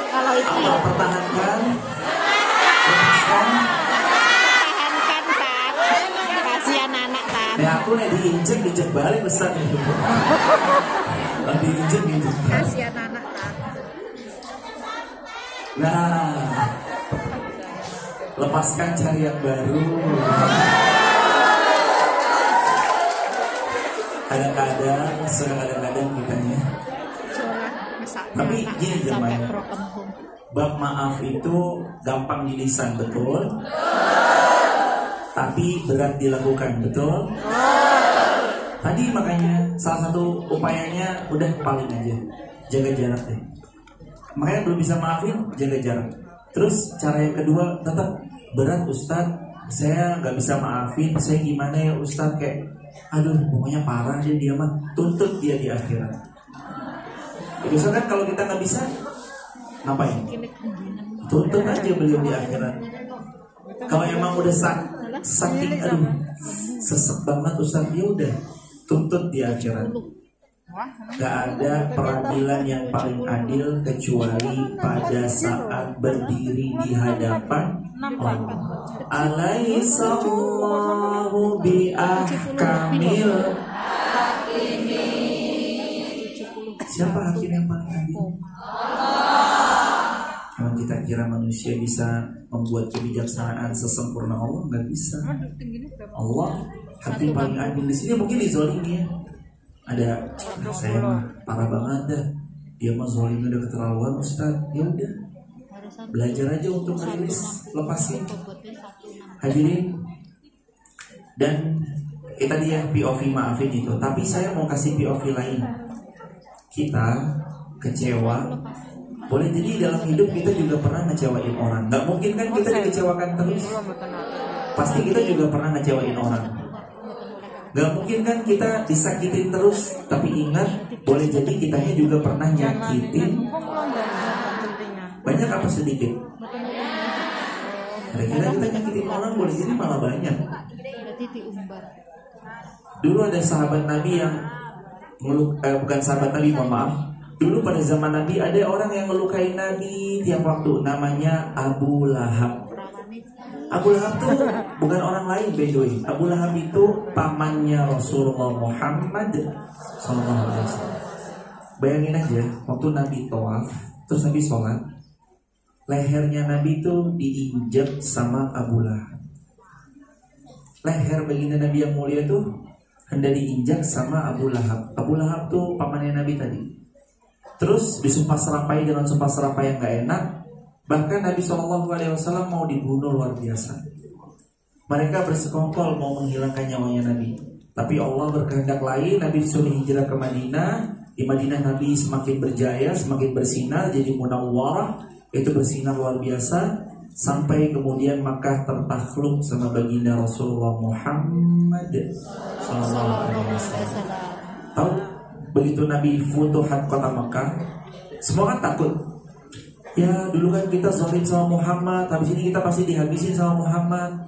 Kalau itu ya atau pertahankan, lepaskan. tahankan tak. Kasihan anak tak. Ya aku nih diinjek balik Ustaz itu. Diinjek. Kasihan anak tak. Nah, lepaskan, cari yang baru. Kadang-kadang kitanya. Tapi gini sampai jemaah, broken home. bab maaf itu gampang di lisan, betul. Tapi berat dilakukan, betul. Tadi makanya salah satu upayanya udah paling aja, jaga jarak deh. Makanya belum bisa maafin, jaga jarak. Terus cara yang kedua tetap berat Ustadz, saya nggak bisa maafin, saya gimana ya Ustadz, kayak aduh pokoknya parah dia mah, tuntut dia di akhirat. Bisa kan kalau kita nggak bisa ngapain? Tuntut aja beliau di akhirat. Kalau emang udah sakit, aduh sesek banget Ustadz, ya udah tuntut di akhirat. Gak ada peradilan yang paling adil kecuali pada saat berdiri di hadapan Allah. Alaihissallahu bi'ahkamil Siapa hakim yang paling adil? Emang kita kira manusia bisa membuat kebijaksanaan sesempurna Allah? Nggak bisa. Allah hakim paling adil. Di sini mungkin dizolimi ya. Ada saya mah parah banget dah. Dia mah zolimnya udah keterlaluan Ustaz. Ya udah, belajar aja untuk merilis, lepasin. Hadirin, dan kita dia POV maafin itu. Tapi saya mau kasih POV lain. Kita kecewa. Boleh jadi dalam hidup kita juga pernah ngecewain orang. Gak mungkin kan kita dikecewakan terus. Pasti kita juga pernah ngecewain orang. Gak mungkin kan kita disakitin terus. Tapi ingat, boleh jadi kitanya juga pernah nyakitin. Banyak apa sedikit? Kira-kira kita nyakitin orang boleh jadi malah banyak. Dulu ada sahabat Nabi yang bukan sahabat Nabi, mohon maaf. Dulu pada zaman Nabi ada orang yang melukai Nabi tiap waktu. Namanya Abu Lahab. Abu Lahab tuh bukan orang lain, by the way. Abu Lahab itu pamannya Rasulullah Muhammad SAW. Bayangin aja, waktu Nabi tawaf, terus Nabi sholat, lehernya Nabi itu diinjak sama Abu Lahab. Leher baginda Nabi yang mulia tuh hendak diinjak sama Abu Lahab. Abu Lahab tuh pamannya Nabi tadi. Terus disumpah serapai dengan sumpah serapai yang gak enak. Bahkan Nabi SAW mau dibunuh luar biasa. Mereka bersekongkol mau menghilangkan nyawanya Nabi. Tapi Allah berkehendak lain. Nabi disuruh hijrah ke Madinah. Di Madinah Nabi semakin berjaya, semakin bersinar, jadi munawwarah. Itu bersinar luar biasa. Sampai kemudian Makkah tertakluk sama baginda Rasulullah Muhammad SAW. Tahu? Begitu Nabi futuhat kota Makkah, semua kan takut. Ya dulu kan kita zalim sama Muhammad, habis ini kita pasti dihabisin sama Muhammad.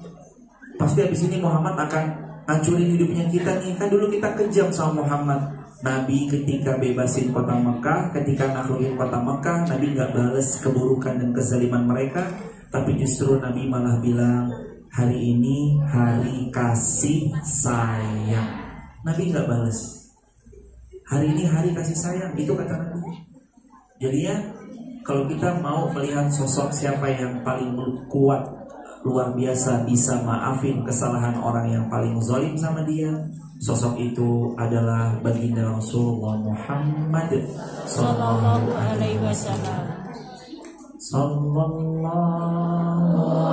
Pasti habis ini Muhammad akan hancurin hidupnya kita nih. Kan dulu kita kejam sama Muhammad. Nabi ketika bebasin kota Makkah, ketika naklukin kota Makkah, Nabi gak balas keburukan dan kezaliman mereka. Tapi justru Nabi malah bilang, hari ini hari kasih sayang. Nabi gak balas. Hari ini hari kasih sayang, itu kata Nabi. Jadi ya, kalau kita mau melihat sosok siapa yang paling kuat, luar biasa bisa maafin kesalahan orang yang paling zalim sama dia, sosok itu adalah baginda Rasulullah Muhammad sallallahu alaihi wasallam. Sallallahu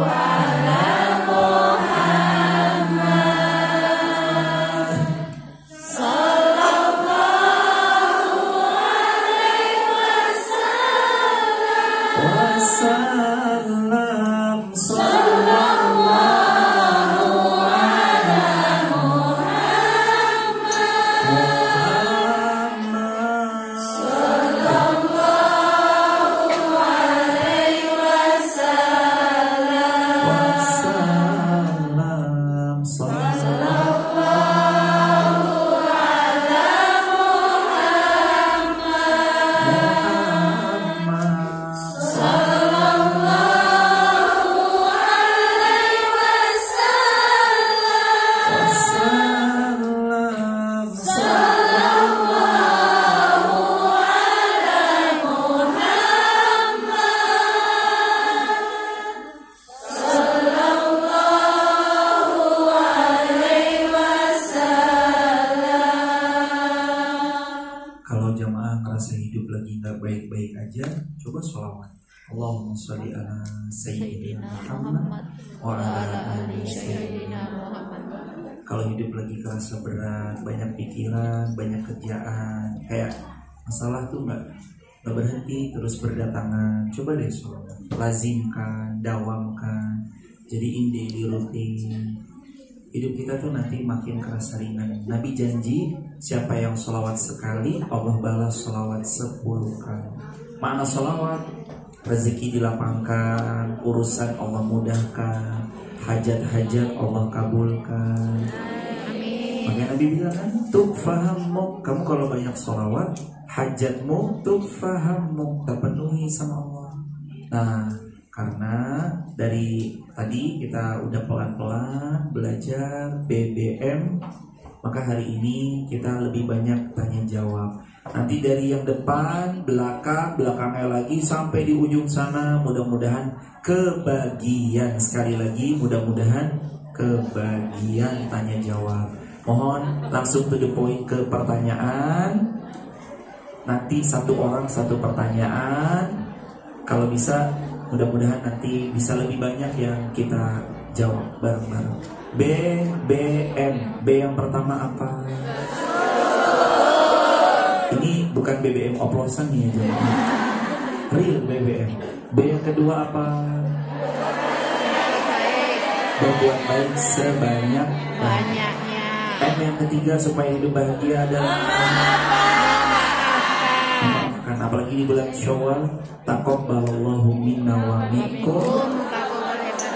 alaihi Muhammad. Wassalam sallallahu alaihi Muhammad sallallahu alaihi wasallam. Wassalam sallallahu coba sholawat. Allahumma sholli ala sayyidina Muhammad wa ala ali sayyidina Muhammad. Kalau hidup lagi kerasa berat, banyak pikiran, banyak kerjaan, kayak masalah tuh nggak berhenti, terus berdatangan, coba deh sholawat. Lazimkan, dawamkan, jadiin daily routine. Hidup kita tuh nanti makin kerasa ringan. Nabi janji, siapa yang sholawat sekali, Allah balas sholawat 10 kali. Makna sholawat, rezeki dilapangkan, urusan Allah mudahkan, hajat-hajat Allah kabulkan. Makanya Nabi bilang kan, tukfahammu, kamu kalau banyak sholawat, hajatmu tukfahammu, terpenuhi sama Allah. Nah, karena dari tadi kita udah pelan-pelan belajar BBM, Maka hari ini kita lebih banyak tanya jawab. Nanti dari yang depan, belakangnya lagi sampai di ujung sana, mudah-mudahan kebagian. Sekali lagi, mudah-mudahan kebagian tanya jawab. Mohon langsung to the point ke pertanyaan. Nanti satu orang satu pertanyaan. Kalau bisa, mudah-mudahan nanti bisa lebih banyak yang kita jawab bareng-bareng. BBM. B yang pertama apa? Ini bukan BBM oplosan nih ya, real BBM. B yang kedua apa? Berbuat baik sebanyak Banyaknya. M yang ketiga supaya hidup bahagia adalah memaafkan. Apalagi di bulan Syawal, taqabbalallahu minna wa minkum,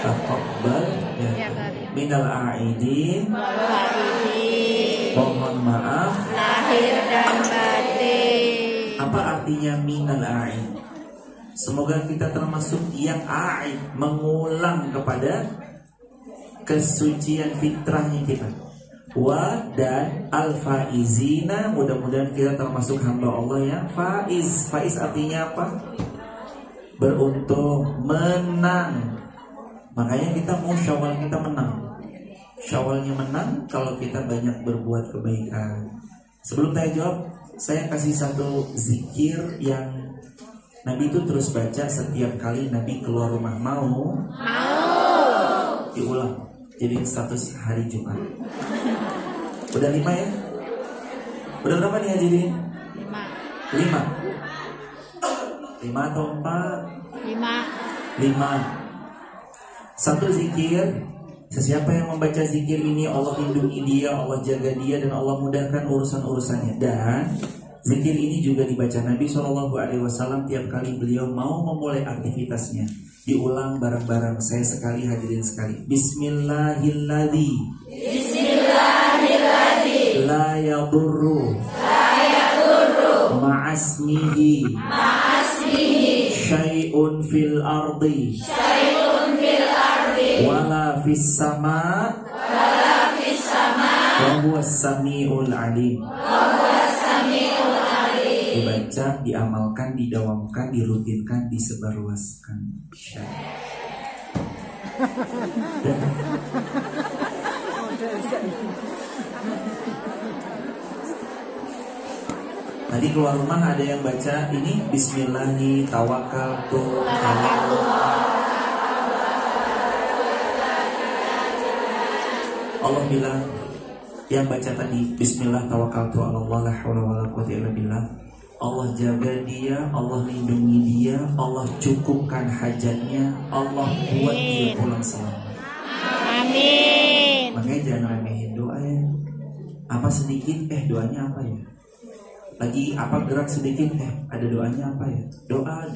taqabbal ya, minal aidin, mohon maaf Lahir dan batin. Apa artinya minal aid? Semoga kita termasuk yang aid, mengulang kepada kesucian fitrahnya kita. Wa dan al-faizina, mudah-mudahan kita termasuk hamba Allah yang faiz. Faiz artinya apa? Beruntung, menang. Makanya kita mau Syawal kita menang. Syawalnya menang kalau kita banyak berbuat kebaikan. Sebelum saya jawab, saya kasih satu zikir yang Nabi itu terus baca setiap kali Nabi keluar rumah. Mau? Diulang. Jadi status hari Jumat. Udah 5 ya? Udah berapa nih hadirin? 5 atau 4? 5. Satu zikir. Sesiapa yang membaca zikir ini, Allah lindungi dia, Allah jaga dia, dan Allah mudahkan urusan-urusannya. Dan zikir ini juga dibaca Nabi SAW tiap kali beliau mau memulai aktivitasnya. Diulang bareng-bareng, saya sekali, hadirin sekali. Bismillahilladzi la yadurru ma'asmihi syai'un fil ardi wala fis sama wa huwas samiul alim. Dibaca, diamalkan, didawamkan, dirutinkan, disebarluaskan. Tadi keluar rumah ada yang baca ini Bismillahi tawakkaltu ala Allah bilang, yang baca tadi Bismillah tawakkaltu ala Allah la haula wala quwwata illa billah, Allah jaga dia, Allah lindungi dia, Allah cukupkan hajatnya, Allah buat dia pulang selamat. Amin. Makanya jangan remehin doa ya. Apa sedikit, doanya apa ya? Lagi apa gerak sedikit, ada doanya apa ya? Doa.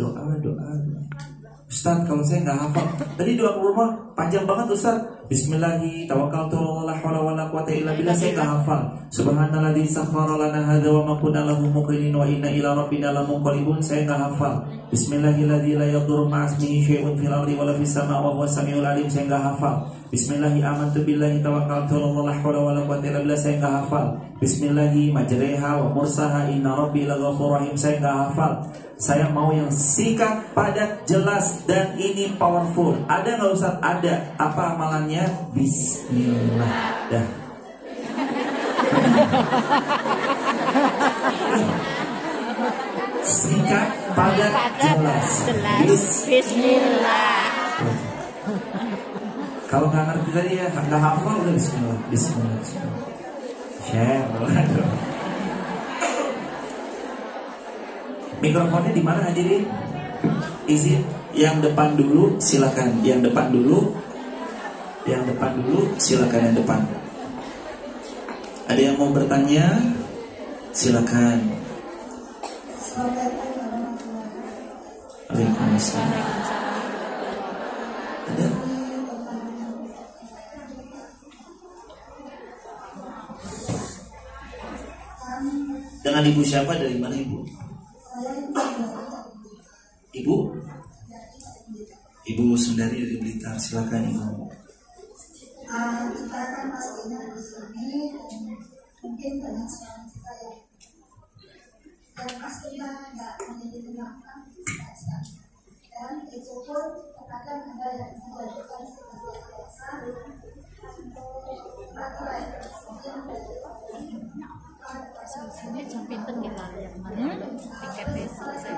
Ustaz, kalau saya nggak hafal, tadi doa rumah panjang banget Ustaz. Bismillahi tawakkaltu ala Allah wala wala quwwata illa billah, saya nggak hafal. Subhanalladzi sakhkhara lana hadza wa ma kunna lahu muqrinin wa inna ila rabbina lamunqalibun, saya nggak hafal. Bismillahilladzi la yadurru ma'asmihi syai'un fil ardi wala fis sama'i wa huwas samiul alim, saya nggak hafal. Bismillahi amantu billahi tawakkaltu ala Allah wala wala quwwata illa billah, saya nggak hafal. Bismillahi majriha wa mursaha inna rabbi laghafurur rahim, saya nggak hafal. Saya mau yang singkat, padat, jelas, dan ini powerful. Ada nggak Ustaz? Ada. Apa amalannya? Bismillah. Dah. Singkat, padat, jelas. Bismillah. Kalau nggak ngerti tadi ya, nggak hafal udah Bismillah. Bismillah. Share. Mikrofonnya di mana hadirin? Izin yang depan dulu, silakan. Yang depan dulu. Yang depan dulu, silakan yang depan. Ada yang mau bertanya? Silakan. Waalaikumsalam. Ada? Dengan ibu siapa? Dari mana ibu? Ibu Sundari dari Blitar, silakan ibu. Kita kan pastinya di sini mungkin banyak sekali kita yang pastinya nggak menjadi tenang dan itu pun terkadang ada yang menjadikan sebagai alasan untuk laki-laki Sini jam pinten nih lah yang mana tiketnya selesai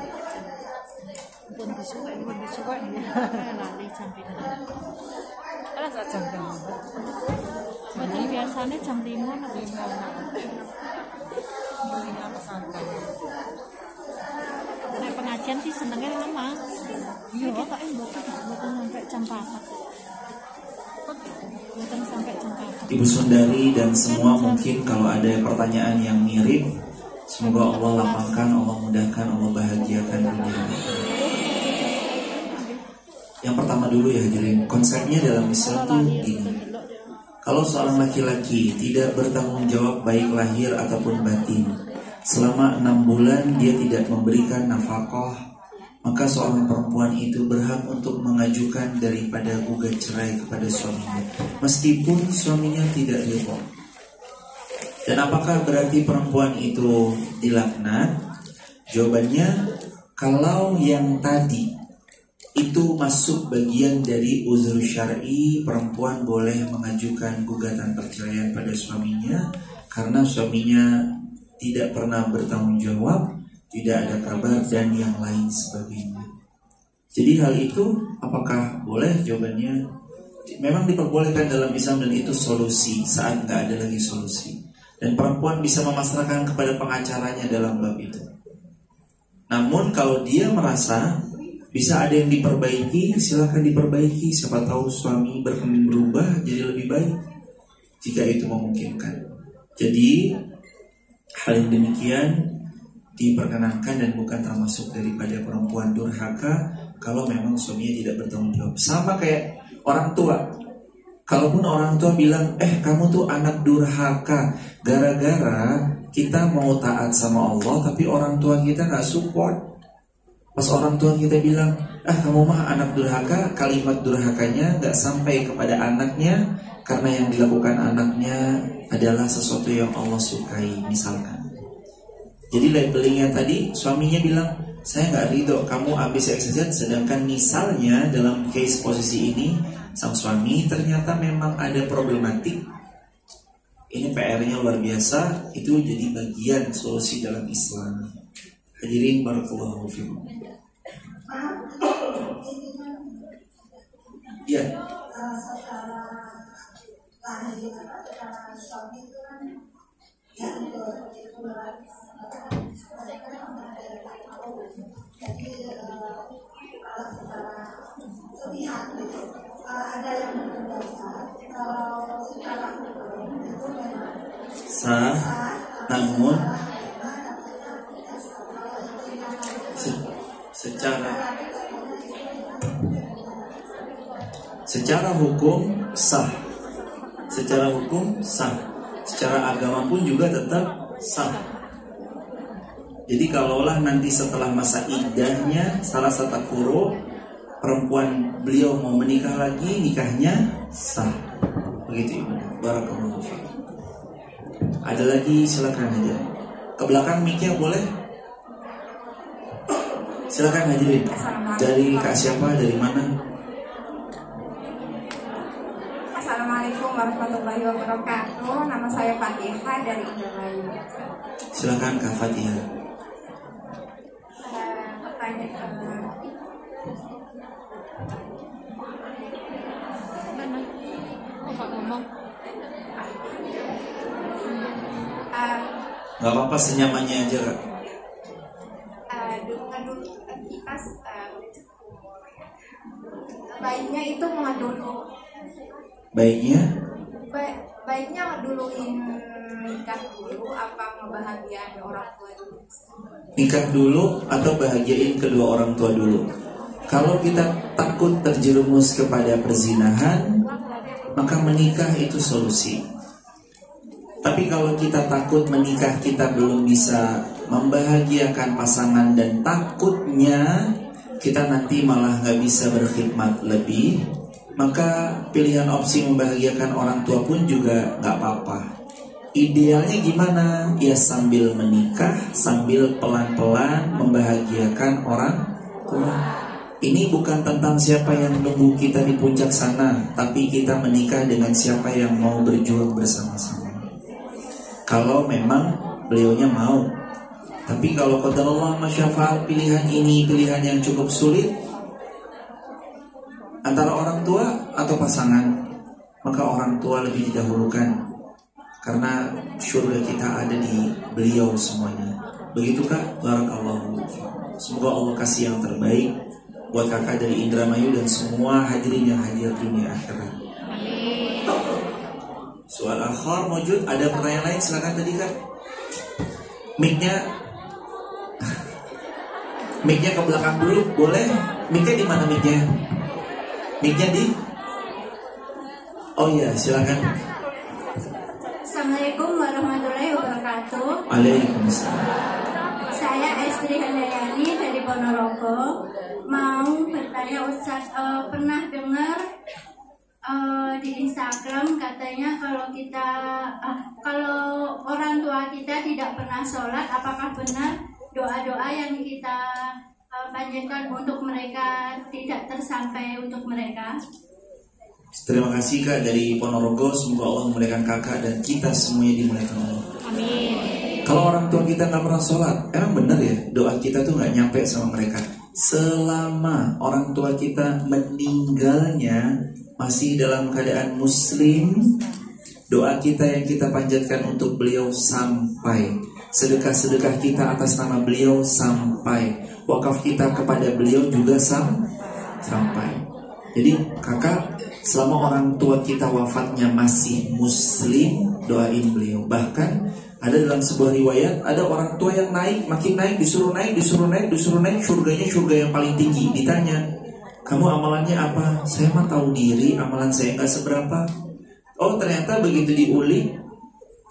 pun disukai lali jam pinten. Kalau saat jam berapa? Jadi biasanya jam 5 nanti mau pesantren. Nah, pengajian sih senengnya lama. Iya, kok bukan sampai jam 4. Bukan sampai jam 4. Ibu Sundari dan semua mungkin kalau ada pertanyaan yang mirip, semoga Allah lapangkan, Allah mudahkan, Allah bahagiakan dunia. Yang pertama dulu ya hadirin, konsepnya dalam Islam tuh gini. Kalau seorang laki-laki tidak bertanggung jawab baik lahir ataupun batin, selama 6 bulan dia tidak memberikan nafkah, maka seorang perempuan itu berhak untuk mengajukan daripada gugat cerai kepada suaminya, meskipun suaminya tidak ridho. Dan apakah berarti perempuan itu dilaknat? Jawabannya, kalau yang tadi itu masuk bagian dari uzur syar'i, perempuan boleh mengajukan gugatan perceraian pada suaminya karena suaminya tidak pernah bertanggung jawab, tidak ada kabar, dan yang lain sebagainya. Jadi hal itu apakah boleh? Jawabannya memang diperbolehkan dalam Islam, dan itu solusi saat nggak ada lagi solusi. Dan perempuan bisa memasrahkan kepada pengacaranya dalam bab itu. Namun kalau dia merasa bisa ada yang diperbaiki, silakan diperbaiki. Siapa tahu suami berubah jadi lebih baik, jika itu memungkinkan. Jadi hal yang demikian diperkenankan dan bukan termasuk daripada perempuan durhaka kalau memang suaminya tidak bertanggung jawab. Sama kayak orang tua. Kalaupun orang tua bilang, kamu tuh anak durhaka, gara-gara kita mau taat sama Allah tapi orang tua kita gak support. Pas orang tua kita bilang, kamu mah anak durhaka, kalimat durhakanya gak sampai kepada anaknya karena yang dilakukan anaknya adalah sesuatu yang Allah sukai, misalkan. Jadi labelingnya tadi, suaminya bilang, saya gak ridho kamu ABCXZ, sedangkan misalnya dalam case posisi ini sang suami ternyata memang ada problematik. Ini PR-nya luar biasa. Itu jadi bagian solusi dalam Islam. Hadirin barakallahu fikum. Ya. Sah, namun secara hukum sah. Secara hukum sah. Secara agama pun juga tetap sah. Jadi kalaulah nanti setelah masa iddahnya salah satu kuro perempuan beliau mau menikah lagi, nikahnya sah. Begitu Ibu. Barakallahu fiik. Ada lagi, silakan aja. Ke belakang mic-nya boleh? Silakan hadirin. Dari Kak siapa? Dari mana? Assalamualaikum warahmatullahi wabarakatuh. Nama saya Fatihah dari Indramayu. Silakan Kak Fatihah. Pertanyaan Mana? Kok ngomong? Gak apa-apa, senyamannya aja Kak. dulu kita baiknya itu dulu. Baiknya duluin nikah dulu apa ngebahagiain orang tua dulu? Nikah dulu atau bahagiain kedua orang tua dulu. Kalau kita takut terjerumus kepada perzinahan, maka menikah itu solusi. Tapi kalau kita takut menikah kita belum bisa membahagiakan pasangan dan takutnya kita nanti malah gak bisa berkhidmat lebih, maka pilihan opsi membahagiakan orang tua pun juga gak apa-apa. Idealnya gimana? Ya sambil menikah, sambil pelan-pelan membahagiakan orang tua. Ini bukan tentang siapa yang menunggu kita di puncak sana, tapi kita menikah dengan siapa yang mau berjuang bersama-sama. Kalau memang beliaunya mau. Tapi kalau qadarullah masyafa'al, pilihan ini pilihan yang cukup sulit antara orang tua atau pasangan, maka orang tua lebih didahulukan. Karena surga kita ada di beliau semuanya. Begitukah? Barakallahu. Semoga Allah kasih yang terbaik buat kakak dari Indramayu dan semua hadirin yang hadir dunia akhirat. Soal akhir mewujud. Ada pertanyaan lain? Silakan tadi kak. Mic-nya ke belakang dulu, boleh? Mic-nya di mana mic-nya? Mic-nya di? Oh iya, silakan. Assalamualaikum warahmatullahi wabarakatuh. Waalaikumsalam. Saya Estri Handayani dari Ponorogo. Mau bertanya Ustaz, pernah dengar di Instagram katanya kalau orang tua kita tidak pernah sholat, apakah benar doa-doa yang kita panjatkan untuk mereka tidak tersampai untuk mereka? Terima kasih kak dari Ponorogo. Semoga Allah memuliakan kakak dan kita semuanya dimuliakan Allah. Amin. Kalau orang tua kita nggak pernah sholat, emang bener ya doa kita tuh nggak nyampe sama mereka. Selama orang tua kita meninggalnya masih dalam keadaan muslim, doa kita yang kita panjatkan untuk beliau sampai, sedekah-sedekah kita atas nama beliau sampai, wakaf kita kepada beliau juga sampai. Jadi kakak, selama orang tua kita wafatnya masih muslim, doain beliau. Bahkan ada dalam sebuah riwayat, ada orang tua yang makin naik, disuruh naik, surganya surga yang paling tinggi. Ditanya, kamu amalannya apa? Saya mah tahu diri, amalan saya nggak seberapa. Oh ternyata begitu diulik,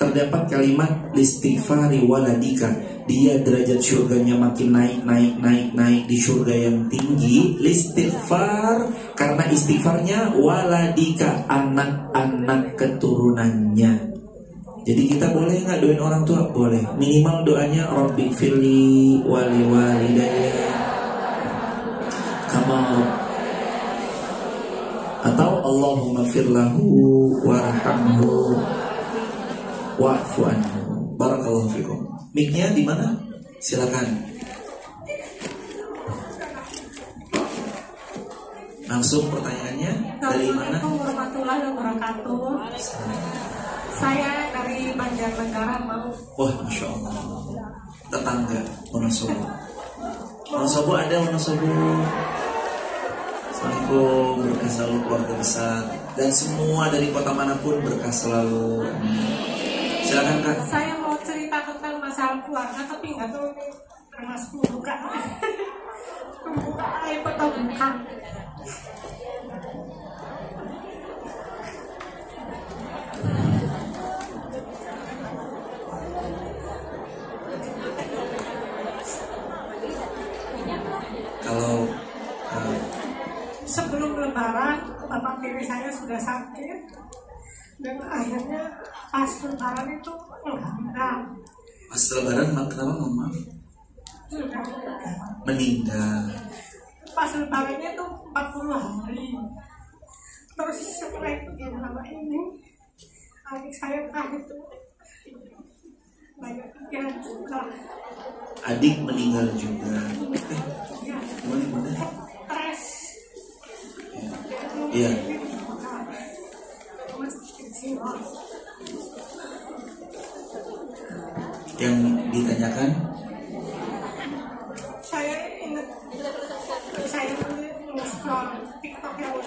terdapat kalimat listighfari waladika. Dia derajat surganya makin naik di surga yang tinggi. Listighfar, karena istighfarnya waladika, anak-anak keturunannya. Jadi kita boleh nggak doain orang tua? Boleh. Minimal doanya Rabbi firli wali walidayya kama, atau Allahumma firlahu warhamhu wa'fu anhu. Barakallahu fikum. Mic-nya di mana? Silakan. Langsung pertanyaannya dari mana? Assalamualaikum warahmatullahi wabarakatuh. Saya dari Banjarnegara mau. Wah, masya Allah. Tetangga Wonosobo. Wonosobo ada Wonosobo. Assalamualaikum, berkah selalu keluarga besar dan semua dari kota manapun berkah selalu. Silakan kak. Saya mau cerita tentang masalah keluarga tapi nggak tahu termasuk membuka aib atau bukan. Kalau sebelum lebaran bapak tiri saya sudah sakit dan akhirnya pas lebaran itu meninggal. pas lebaran kenapa mama meninggal? Pas lebarannya itu 40 hari. Terus setelah itu lama ini adik saya itu banyak pikiran juga. Adik meninggal juga. Ya, Gimana? stres. Iya. Yang ditanyakan? Saya ingat saya nge-scroll TikTok yang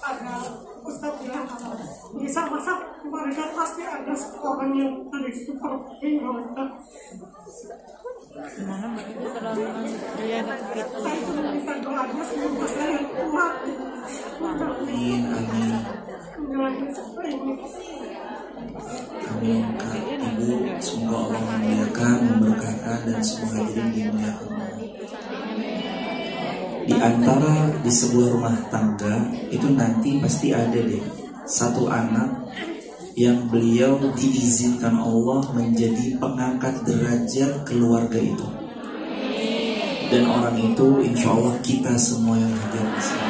ada Ustaz bilang kalau bisa masak mereka pasti ada orang yang dari situ seperti Gimana begitu kalau dia gitu? saya cuma bisa doanya semoga saya kuat Amin, amin. menjalani seperti ini. Amin kak, ibu. Semoga Allah memuliakan, memberkahkan dan semua hadirin dimuliakan Allah. Di antara di sebuah rumah tangga itu nanti pasti ada deh satu anak yang beliau diizinkan Allah menjadi pengangkat derajat keluarga itu. Dan orang itu insya Allah kita semua yang hadir di sini.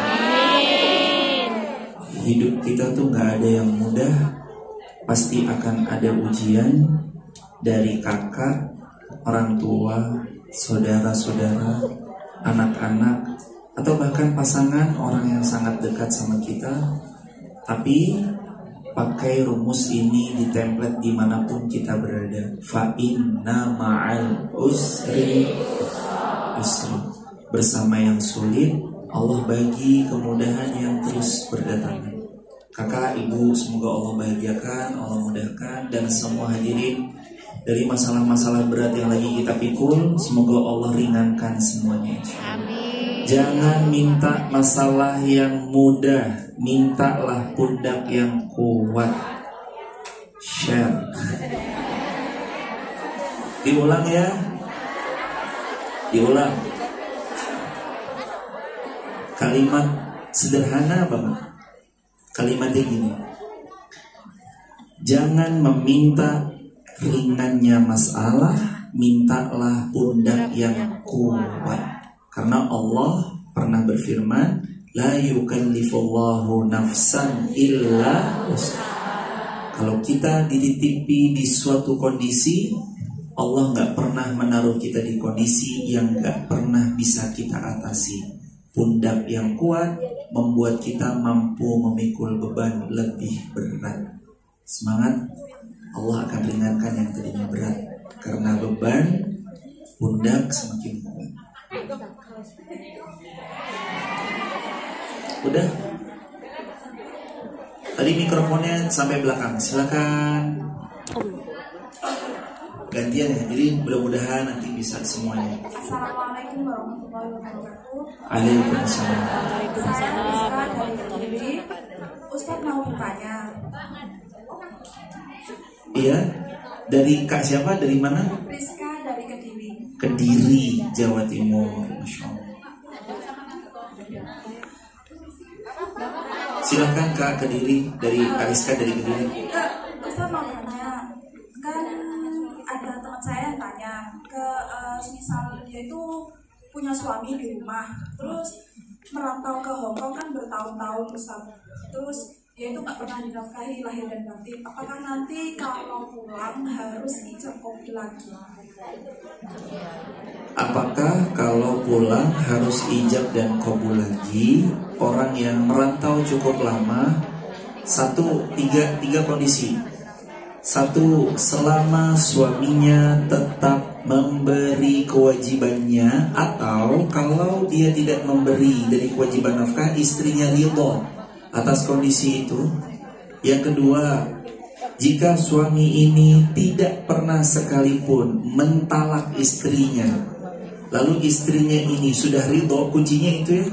Hidup kita tuh gak ada yang mudah, pasti akan ada ujian dari kakak, orang tua, saudara-saudara, anak-anak, atau bahkan pasangan orang yang sangat dekat sama kita. Tapi pakai rumus ini di template dimanapun kita berada. Fa inna ma'al usri yusra. Bersama yang sulit, Allah bagi kemudahan yang terus berdatangan. Kakak, ibu, semoga Allah bahagiakan, Allah mudahkan, dan semua hadirin dari masalah-masalah berat yang lagi kita pikul, semoga Allah ringankan semuanya. Amin. Jangan minta masalah yang mudah, mintalah pundak yang kuat. Share. Diulang ya. Diulang. Kalimat sederhana banget. Kalimatnya gini. Jangan meminta ringannya masalah, mintalah pundak yang kuat. Karena Allah pernah berfirman, la yukallifullahu nafsan illa wus'aha. Kalau kita dititipi di suatu kondisi, Allah gak pernah menaruh kita di kondisi yang gak pernah bisa kita atasi. Pundak yang kuat membuat kita mampu memikul beban lebih berat. Semangat, Allah akan ringankan yang tadinya berat. Karena beban pundak semakin kuat. Udah? Tadi mikrofonnya sampai belakang, silakan. Gantian ya, jadi mudah-mudahan nanti bisa semuanya. Assalamualaikum warahmatullahi wabarakatuh. Waalaikumsalam. Saya Rizka dari Kediri. Ustadz mau bertanya. Iya, dari Kak siapa? Dari mana? Rizka dari Kediri. Kediri, Jawa Timur. Masya Allah. Silakan Kak Kediri, dari Kak Rizka dari Kediri. Ustadz mau bertanya, kan ada teman saya yang tanya ke misal dia itu punya suami di rumah, terus merantau ke Hongkong kan bertahun-tahun Ustadz, terus dia itu nggak pernah dinafkahi lahir dan batin. Apakah nanti kalau pulang harus ijab qabul lagi? Apakah kalau pulang harus ijab dan qabul lagi? Orang yang merantau cukup lama, tiga kondisi. Satu, selama suaminya tetap memberi kewajibannya, atau kalau dia tidak memberi dari kewajiban nafkah, istrinya ridho atas kondisi itu. Yang kedua, jika suami ini tidak pernah sekalipun mentalak istrinya, lalu istrinya ini sudah ridho, kuncinya itu ya.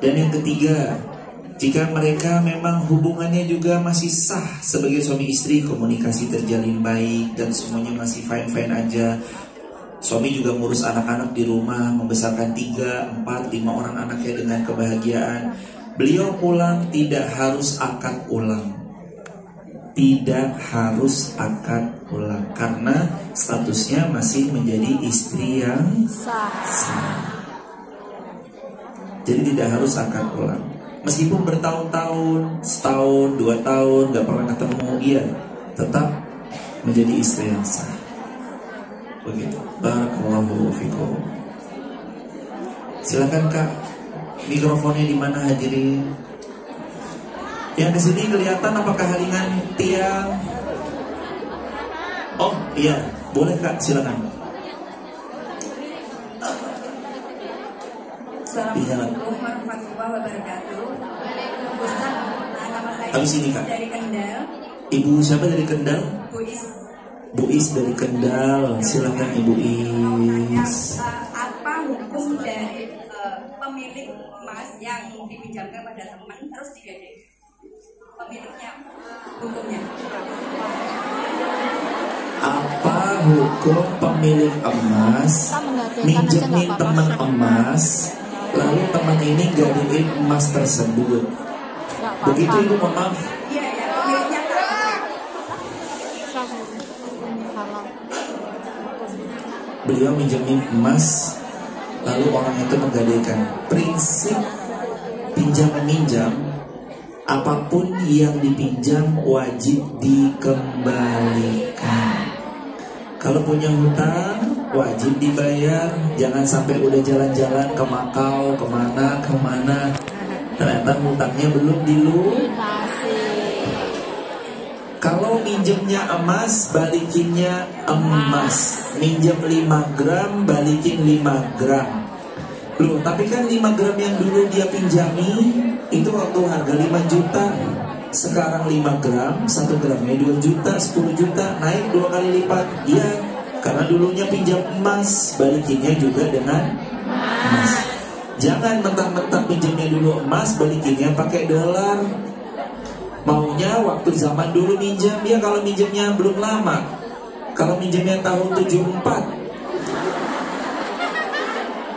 Dan yang ketiga, jika mereka memang hubungannya juga masih sah sebagai suami istri, komunikasi terjalin baik dan semuanya masih fine-fine aja. Suami juga ngurus anak-anak di rumah, membesarkan 3, 4, 5 orang anaknya dengan kebahagiaan. Beliau pulang tidak harus akad ulang. Tidak harus akad ulang karena statusnya masih menjadi istri yang sah. Jadi tidak harus akad ulang. Meskipun bertahun-tahun, setahun, 2 tahun gak pernah ketemu, iya, tetap menjadi istri yang sah. Begitu. Barakallahu fikum. Silakan Kak, mikrofonnya di mana hadirin? Yang kesini kelihatan apakah halingan tiang? Oh iya, boleh Kak, silakan. Assalamualaikum warahmatullahi wabarakatuh. Ustaz, nama saya Habis ini, Kak. dari Kendal. Ibu siapa dari Kendal? Buis. Bu Is dari Kendal. Silakan Ibu Is. Apa hukum dari pemilik emas yang dipinjamkan pada teman terus digadai? Pemiliknya, hukumnya. Apa hukum pemilik emas minjemin teman emas, lalu teman ini gadein emas tersebut? Begitu Ibu, mohon maaf. Iya, ya, pemiliknya beliau minjemin emas, lalu orang itu menggadaikan. Prinsip pinjam meminjam, apapun yang dipinjam wajib dikembalikan. Kalau punya hutang wajib dibayar. Jangan sampai udah jalan-jalan ke Makau, kemana, ternyata hutangnya belum dilunasi. Kalau minjemnya emas, balikinnya emas. Minjem 5 gram, balikin 5 gram. Loh, tapi kan 5 gram yang dulu dia pinjami itu waktu harga 5 juta. Sekarang 5 gram, 1 gramnya 2 juta, 10 juta, naik 2 kali lipat. Iya, karena dulunya pinjam emas, balikinnya juga dengan emas. Jangan mentang-mentang pinjamnya dulu emas, balikinnya pakai dolar. Maunya waktu zaman dulu minjam, ya kalau minjamnya belum lama. Kalau minjamnya tahun 74,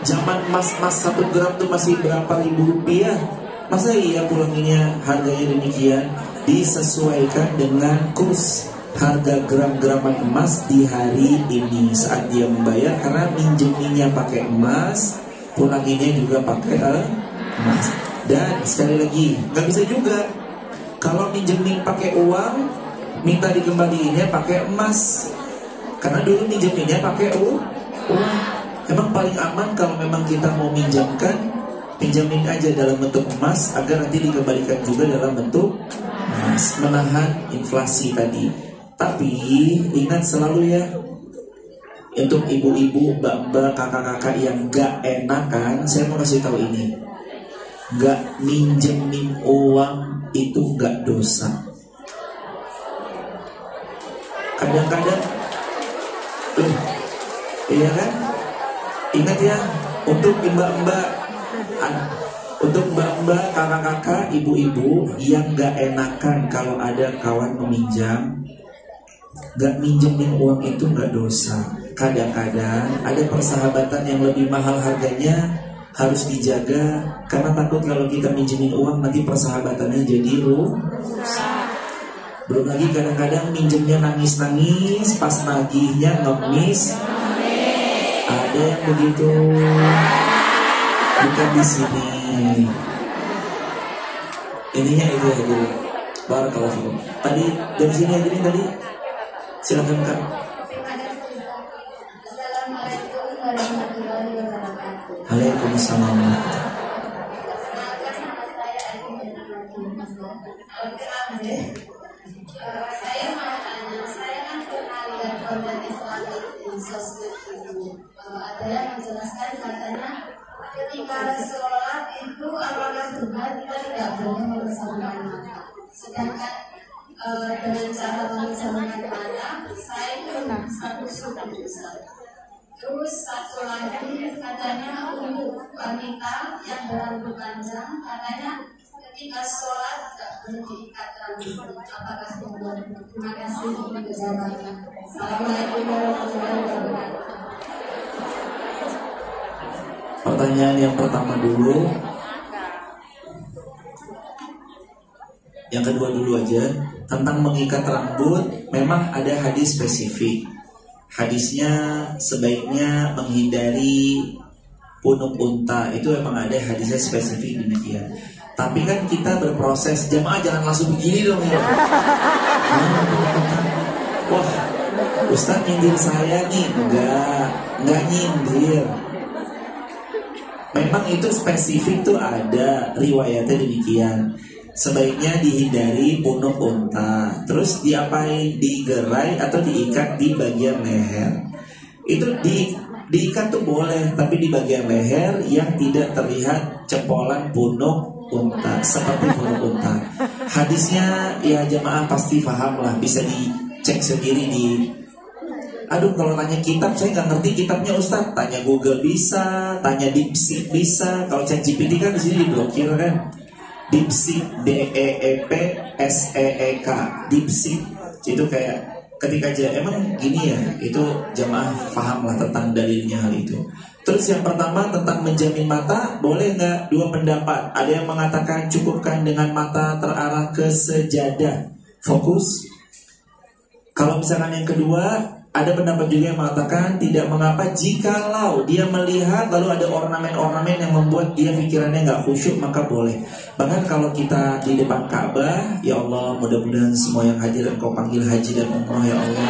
zaman emas 1 gram tuh masih berapa ribu rupiah. Masa iya pulanginnya harganya demikian? Disesuaikan dengan kurs harga gram-graman emas di hari ini saat dia membayar. Karena minjeminya pakai emas, pulanginnya juga pakai emas. Dan sekali lagi, nggak bisa juga kalau minjemin pakai uang, minta dikembaliinnya pakai emas. Karena dulu minjeminnya pakai uang. Emang paling aman kalau memang kita mau minjamkan, pinjamin aja dalam bentuk emas agar nanti dikembalikan juga dalam bentuk emas, menahan inflasi tadi. Tapi ingat selalu ya, untuk ibu-ibu, mbak-mbak, kakak-kakak yang gak enakan, saya mau kasih tahu ini, gak minjemin uang itu gak dosa. Kadang-kadang, iya kan? Ingat ya, untuk mbak-mbak, untuk mbak-mbak, kakak-kakak, ibu-ibu yang gak enakan kalau ada kawan meminjam, gak minjemin uang itu gak dosa. Kadang-kadang ada persahabatan yang lebih mahal harganya, harus dijaga. Karena takut kalau kita minjemin uang nanti persahabatannya jadi rusak. Belum lagi kadang-kadang minjemnya nangis-nangis, pas nagihnya ngemis. Ada yang begitu. Bukan di sini. Ininya itu ya dulu. Barakallahu. Tadi dari sini aja nih tadi. Silakan Kak. Assalamualaikum warahmatullahi wabarakatuh. Waalaikumsalam. Saya mau tanya, saya kan pernah lihat konten Islam di sosmed itu. Ada yang menjelaskan katanya ketika sholat itu apakah benar kita tidak boleh memejamkan mata. Sedangkan dengan cara memejamkan mata, saya itu satu sunnah dosa. Terus satu lagi katanya untuk wanita yang berambut panjang, katanya ketika sholat tidak boleh diikat rambut. Apakah benar? Terima kasih untuk jawabannya. Assalamualaikum warahmatullahi wabarakatuh. Pertanyaan yang pertama dulu. Yang kedua dulu aja. Tentang mengikat rambut, memang ada hadis spesifik. Hadisnya sebaiknya menghindari punuk unta. Itu memang ada hadisnya spesifik demikian. Tapi kan kita berproses. Jamaah jangan langsung begini dong ya. Wah, Ustaz nyindir saya nih. Enggak nyindir. Memang itu spesifik tuh ada riwayatnya demikian. Sebaiknya dihindari punuk unta. Terus diapain? Digerai atau diikat di bagian leher. Itu diikat tuh boleh, tapi di bagian leher yang tidak terlihat cepolan punuk unta, seperti punuk unta. Hadisnya ya jamaah pasti paham lah, bisa dicek sendiri di. Aduh, kalau tanya kitab saya nggak ngerti kitabnya Ustaz. Tanya Google bisa, tanya DeepSeek bisa. Kalau ChatGPT kan di sini diblokir kan. DeepSeek, DeepSeek, DeepSeek itu kayak ketika aja emang gini ya, itu jamaah paham lah tentang dalilnya hal itu. Terus yang pertama tentang menjamin mata, boleh nggak? Dua pendapat. Ada yang mengatakan cukupkan dengan mata terarah ke sejadah, fokus. Kalau misalkan yang kedua, Ada pendapat juga yang mengatakan tidak mengapa jikalau dia melihat lalu ada ornamen-ornamen yang membuat dia pikirannya nggak khusyuk, maka boleh. Bahkan kalau kita di depan Ka'bah, ya Allah, mudah-mudahan semua yang hadir Engkau panggil haji dan umrah ya Allah.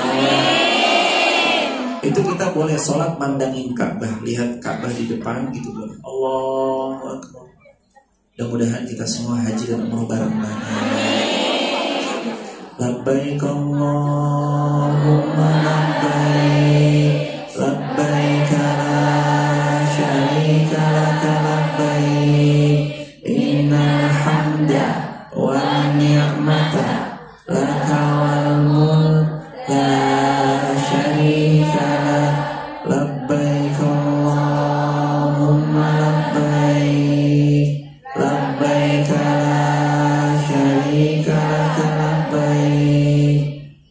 Itu kita boleh sholat mandangin Ka'bah, lihat Ka'bah di depan gitu boleh. Allah Akbar. Mudah-mudahan kita semua haji dan umrah bareng-bareng. Labbaik Allahumma labbaik, labbaik la syarika laka labbaik, innal hamda wan ni'mata laka wal mulk la syarika lak, labbaik Allahumma labbaik, labbaik la syarika laka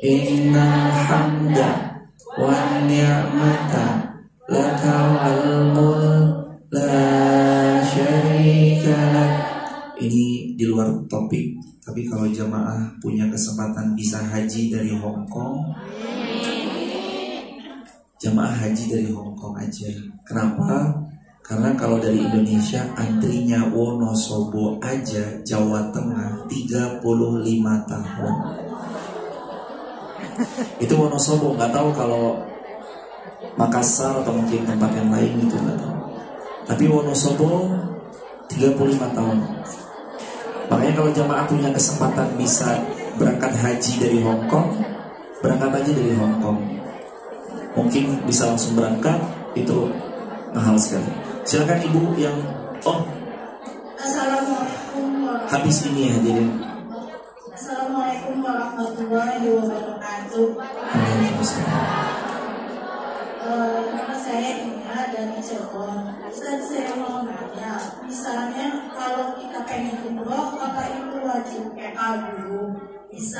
innal hamda wan ni'mata laka wal mulk la syarika lak. Ini di luar topik, tapi kalau jamaah punya kesempatan bisa haji dari Hong Kong, jamaah haji dari Hong Kong aja. Kenapa? Karena kalau dari Indonesia antrinya Wonosobo aja Jawa Tengah 35 tahun. Itu Wonosobo, nggak tahu kalau Makassar atau mungkin tempat yang lain itu nggak tahu. Tapi Wonosobo 35 tahun. Makanya kalau jamaah punya kesempatan bisa berangkat haji dari Hong Kong, berangkat aja dari Hong Kong. Mungkin bisa langsung berangkat, itu mahal sekali. Silakan ibu yang Assalamualaikum habis ini ya hadirin. Assalamualaikum warahmatullahi wabarakatuh. Nama saya Ina dari Cirebon. Ustaz, saya mau nanya, misalnya kalau kita pengen umroh, apakah itu wajib PA dulu? Bisa